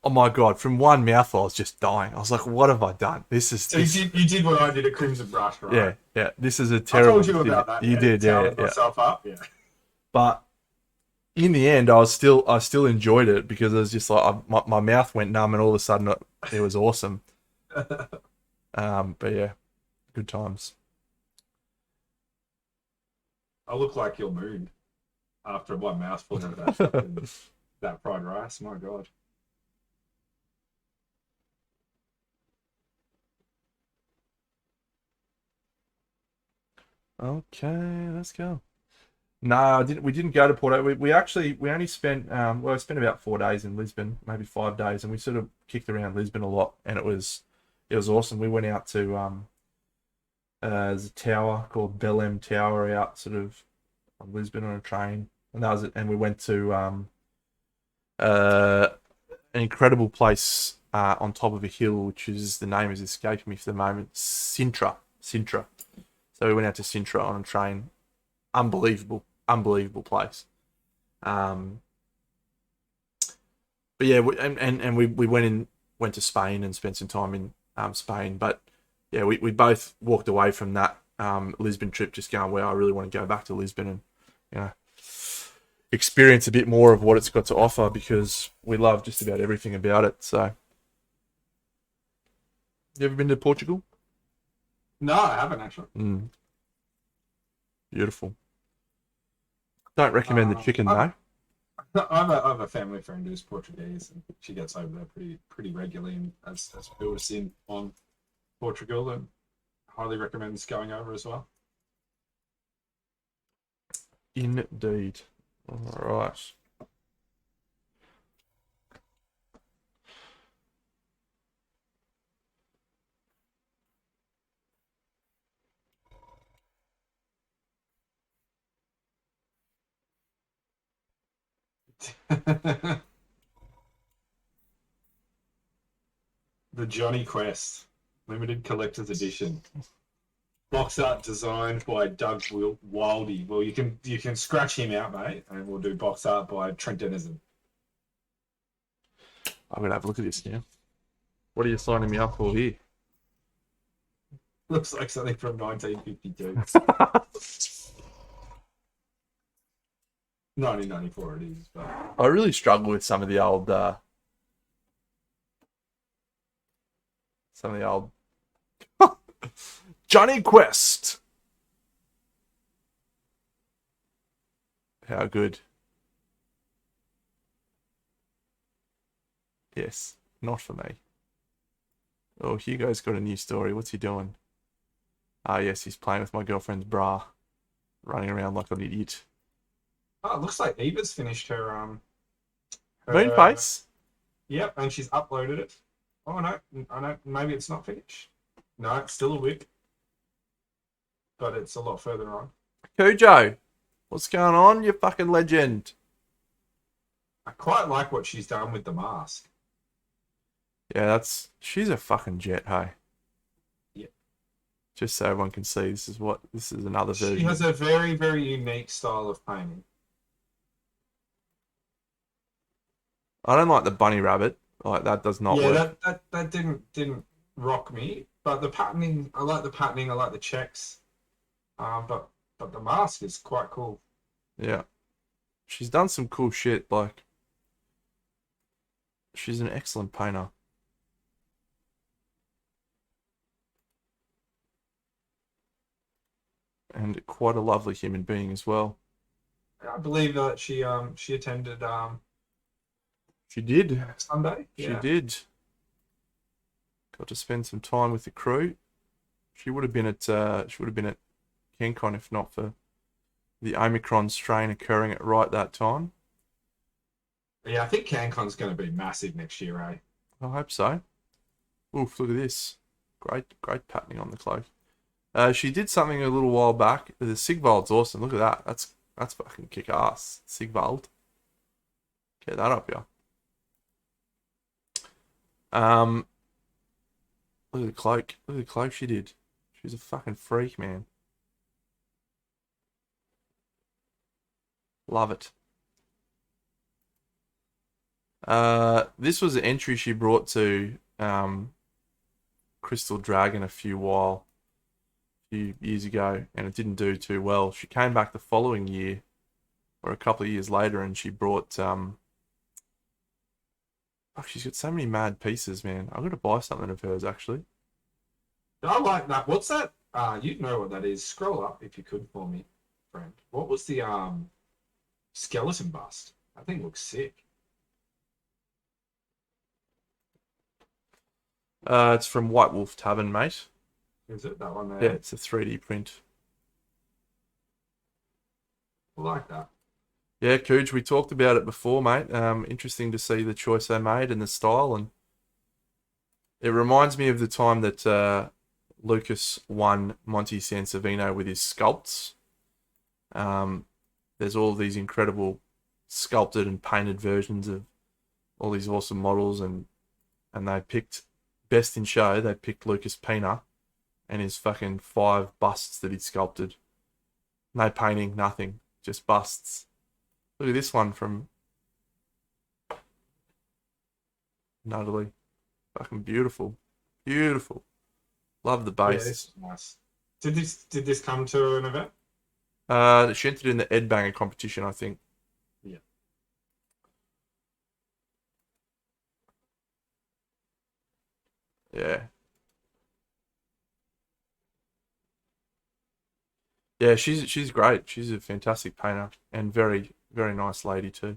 Oh my god! From one mouthful, I was just dying. I was like, "What have I done? This is So this." you did what I did at Crimson Brush, Yeah, right? yeah. This is a I terrible told you decision. about that, You yeah? did, yeah, Toweling yeah. myself up, yeah. But in the end, I still enjoyed it because it was just like my mouth went numb, and all of a sudden it was awesome. But yeah, good times. I look like your moon after one mouthful of that fucking that fried rice. My God. Okay, let's go. No, I didn't. We didn't go to Porto. We only spent I spent about 4 days in Lisbon, maybe 5 days, and we sort of kicked around Lisbon a lot, and it was awesome. We went out to there's a tower called Belém Tower out sort of on Lisbon on a train, and that was it. And we went to uh an incredible place on top of a hill, which is the name is escaping me for the moment. Sintra. So we went out to Sintra on a train. Unbelievable place. Um, but yeah, we went to Spain and spent some time in Spain. But yeah, we both walked away from that Lisbon trip just going, well, I really want to go back to Lisbon and you know experience a bit more of what it's got to offer because we love just about everything about it. So, you ever been to Portugal? No, I haven't actually. Beautiful. Don't recommend the chicken though. I have a family friend who's Portuguese, and she gets over there pretty regularly, and has built us in on Portugal, and highly recommends going over as well. Indeed. All right. The Johnny Quest limited collector's edition. Box art designed by Doug Wildy. Well, you can scratch him out, mate, and we'll do box art by Trent Denizen. I'm gonna have a look at this now. What are you signing me up for here? Looks like something from 1952. 1994 it is, but I really struggle with some of the old Johnny Quest. How good. Yes, not for me. Oh, Hugo's got a new story. What's he doing? Ah, yes, he's playing with my girlfriend's bra. Running around like an idiot. oh, it looks like Eva's finished her Moonface? Yep, and she's uploaded it. Oh no, I know maybe it's not finished. No, it's still a whip. But it's a lot further on. Cujo, what's going on? You fucking legend. I quite like what she's done with the mask. Yeah, she's a fucking jet, hey. Yep. Just so everyone can see, this is another version. She has a very, very unique style of painting. I don't like the bunny rabbit. Like that does not work. That didn't rock me. But the patterning, I like the patterning. I like the checks. But the mask is quite cool. Yeah, she's done some cool shit. Like, she's an excellent painter. And quite a lovely human being as well. I believe that she attended She did. Sunday. She Yeah. did. Got to spend some time with the crew. She would have been at CanCon if not for the Omicron strain occurring at right that time. Yeah, I think CanCon's going to be massive next year, eh? I hope so. Oof, look at this. Great patterning on the cloak. She did something a little while back. The Sigvald's awesome. Look at that. That's fucking kick ass. Sigvald. Get that up here. Look at the cloak. Look at the cloak she did. She's a fucking freak, man. Love it. This was an entry she brought to Crystal Dragon a few years ago, and it didn't do too well. She came back the following year, or a couple of years later, and she brought she's got so many mad pieces, man. I'm gonna buy something of hers actually. I like that. What's that? You know what that is. Scroll up if you could for me, friend. What was the skeleton bust? That thing looks sick. It's from White Wolf Tavern, mate. Is it that one there? Yeah, it's a 3D print. I like that. Yeah, Cooge, we talked about it before, mate. Interesting to see the choice they made and the style, and it reminds me of the time that Lucas won Monte Sansovino with his sculpts. There's all these incredible sculpted and painted versions of all these awesome models, and they picked best in show. They picked Lucas Pina and his fucking 5 busts that he'd sculpted. No painting, nothing, just busts. Look at this one from Nuttally. Fucking beautiful. Beautiful. Love the Yeah, base. this is nice. Did this come to an event? She entered in the Ed Banger competition, I think. Yeah. Yeah. Yeah, she's great. She's a fantastic painter and very, very nice lady too.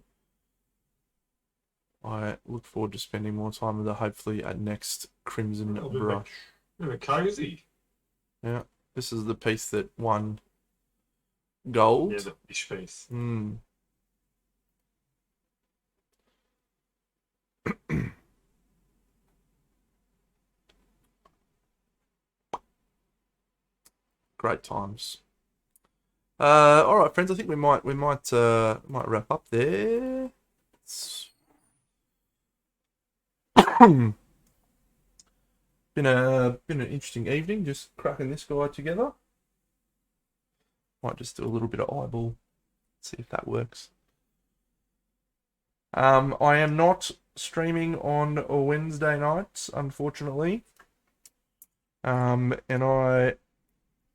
I look forward to spending more time with her, hopefully at next Crimson Brush. Bit of a cozy. Yeah, this is the piece that won gold. Yeah, the fish piece. Great times. All right, friends. I think we might wrap up there. Been an interesting evening, just cracking this guy together. Might just do a little bit of eyeball, see if that works. I am not streaming on Wednesday nights, unfortunately. And I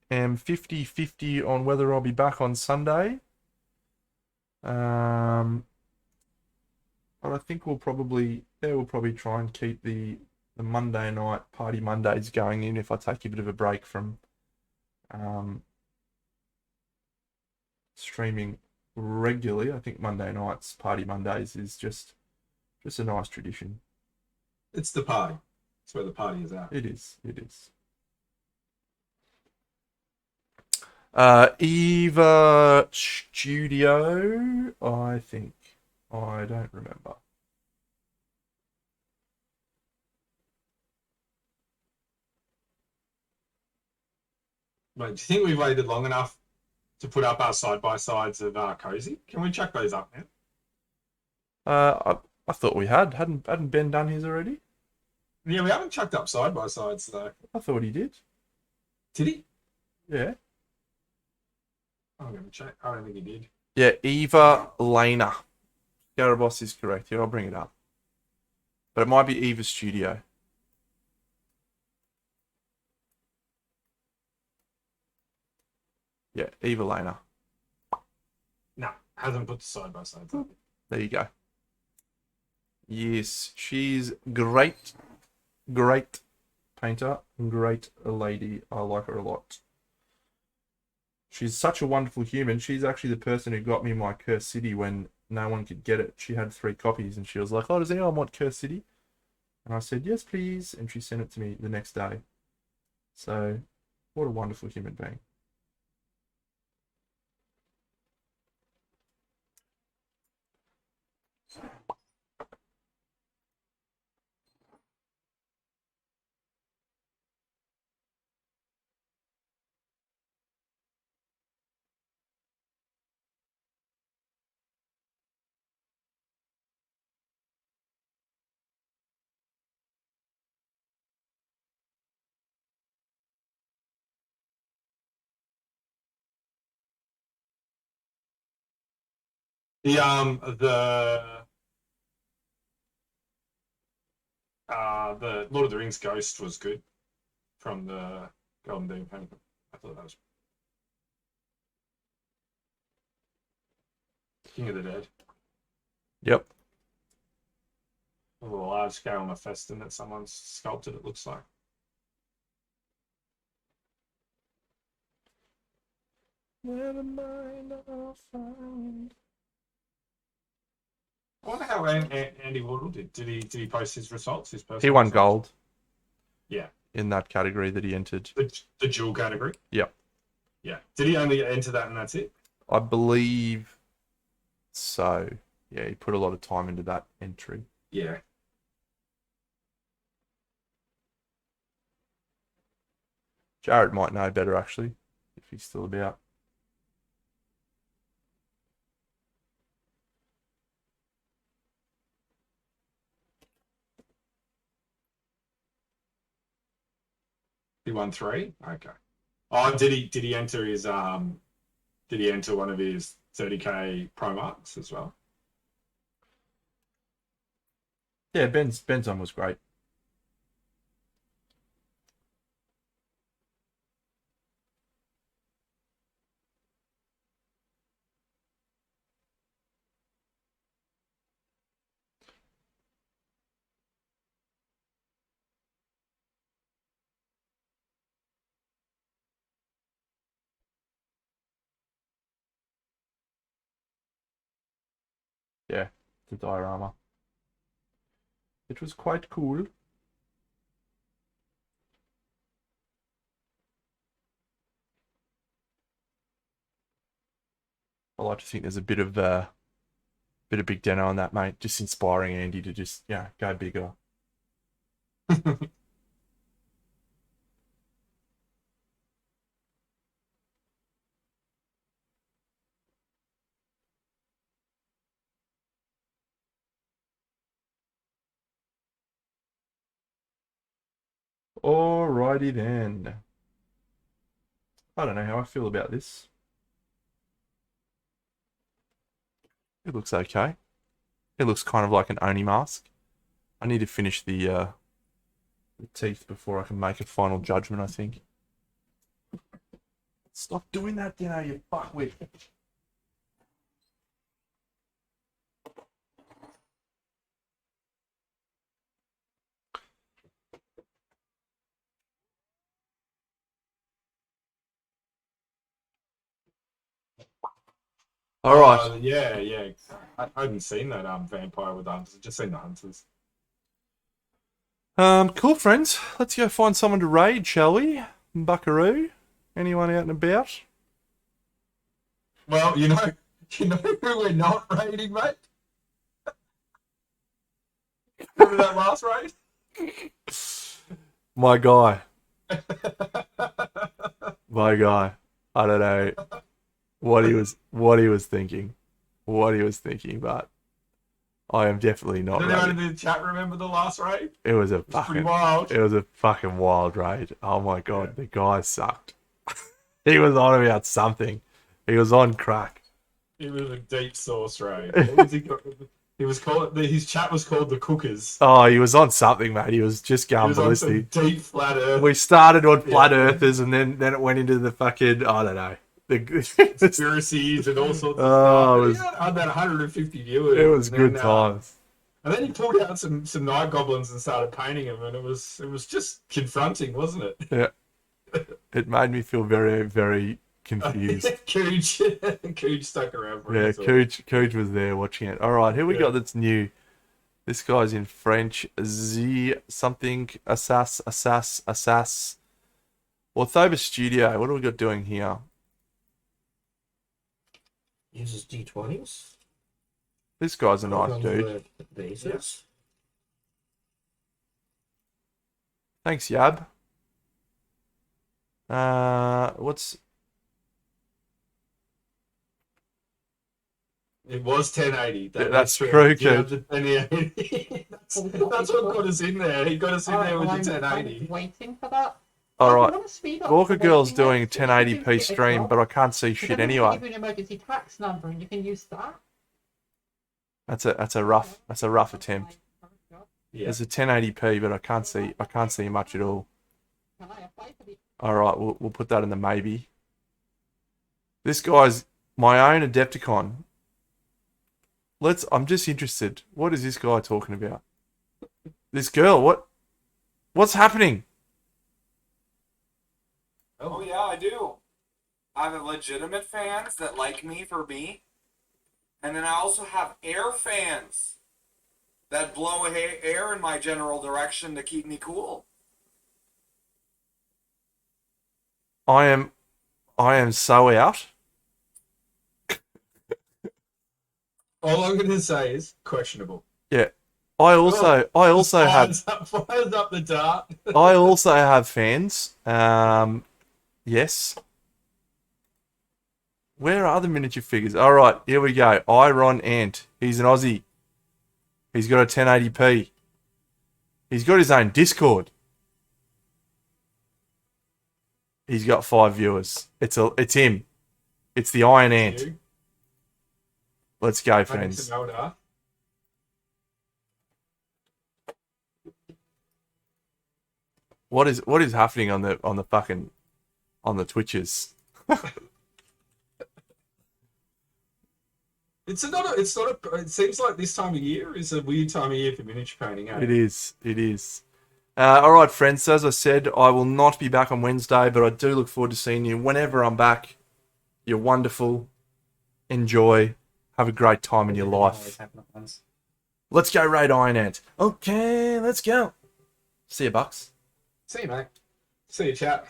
am 50-50 on whether I'll be back on Sunday. But I think we'll probably try and keep the Monday night party Mondays going in if I take a bit of a break from streaming regularly. I think Monday nights, party Mondays, is just a nice tradition. It's the party. It's where the party is at. It is. It is. Eva Studio, I think. I don't remember. Wait, do you think we've waited long enough to put up our side-by-sides of Cozy? Can we chuck those up now? I thought we hadn't Ben done his already? Yeah, we haven't chucked up side-by-sides, though. I thought he did. Did he? Yeah. I'm going to check. I don't think he did. Yeah, Eva Lena. Garabos is correct. Here, I'll bring it up. But it might be Eva Studio. Yeah, Eva Lena. No, hasn't put the side-by-sides up. There you go. Yes, she's great. Great painter. Great lady. I like her a lot. She's such a wonderful human. She's actually the person who got me my Curse City when no one could get it. She had 3 copies and she was like, oh, does anyone want Curse City? And I said, yes, please. And she sent it to me the next day. So, what a wonderful human being. The Lord of the Rings Ghost was good from the Golden Demon Painting. I thought that was King of the Dead. Yep. A little large scale Mephiston that someone's sculpted, it looks like. Never mind, I'll find. I wonder how Andy Wardle did. Did he post his results? His personal He won results? gold. Yeah. In that category that he entered. The dual category? Yep. Yeah. Did he only enter that and that's it? I believe so. Yeah, he put a lot of time into that entry. Yeah. Jared might know better, actually, if he's still about. He won 3? Okay. Oh, did he enter his did he enter one of his 30k pro marks as well? Yeah, Ben's one was great. Yeah, the diorama. It was quite cool. I like to think there's a bit of Big Deno on that, mate. Just inspiring Andy to just go bigger. Alrighty then. I don't know how I feel about this. It looks okay. It looks kind of like an Oni mask. I need to finish the teeth before I can make a final judgment, I think. Stop doing that, Dino, you fuckwit. All right. Yeah. I hadn't seen that vampire with the hunters. I've just seen the hunters. Cool, friends. Let's go find someone to raid, shall we? Buckaroo? Anyone out and about? Well, you know who we're not raiding, mate? Remember that last raid? My guy. My guy. I don't know what he was thinking. But I am definitely not Did anyone raiding. in the chat remember the last raid? It was a Pretty fucking wild. It was a fucking wild raid. Oh my god, The guy sucked. He was on about something. He was on crack. It was a deep sauce raid. What was he called? He was called. His chat was called the Cookers. Oh, he was on something, mate. He was just He going was on some ballistic. deep flat earth We started on flat earthers, and then it went into the fucking, I don't know. conspiracies and all sorts of Oh, stuff. He had about 150 viewers. It was and good then, times. And then he pulled out some night goblins and started painting them, and it was just confronting, wasn't it? Yeah. It made me feel very, very confused. Cooge stuck around for Yeah, it. So. Cooge was there watching it. All right, here we got that's new. This guy's in French. Z something Assass. Orthova Studio. What do we got doing here? Uses D20s. This guy's a nice dude. With bases. Thanks, Yab. What's It was 1080. That's true, You have Cooge. the 1080. that's what got us in there. He got us in there with the 1080. Waiting for that. All If you right. wanna speed up Walker the Girl's waiting doing list, you can do 1080p it as stream, well. but I can't see But shit then we can anyway. give you an emergency tax number and you can use that. That's a rough attempt. Yeah. There's a 1080p, but I can't see much at all. Can I apply for the All right, we'll put that in the maybe. This guy's my own Adepticon. I'm just interested. What is this guy talking about? This girl, what's happening? Oh yeah, I do. I have legitimate fans that like me for me, and then I also have air fans that blow air in my general direction to keep me cool. I am so out. All I'm going to say is questionable. Yeah. I also have Fires up the dart. I also have fans. Yes. Where are the miniature figures? All right, here we go. Iron Ant. He's an Aussie. He's got a 1080p. He's got his own Discord. He's got 5 viewers. It's him. It's the Iron Ant. Let's go, friends. What is happening on the fucking Twitches? It seems like this time of year is a weird time of year for miniature painting. Eh? It is. All right, friends. So as I said, I will not be back on Wednesday, but I do look forward to seeing you whenever I'm back. You're wonderful. Enjoy. Have a great time in your life. Let's go raid Iron Ant. Okay, let's go. See you, Bucks. See you, mate. See you, chat.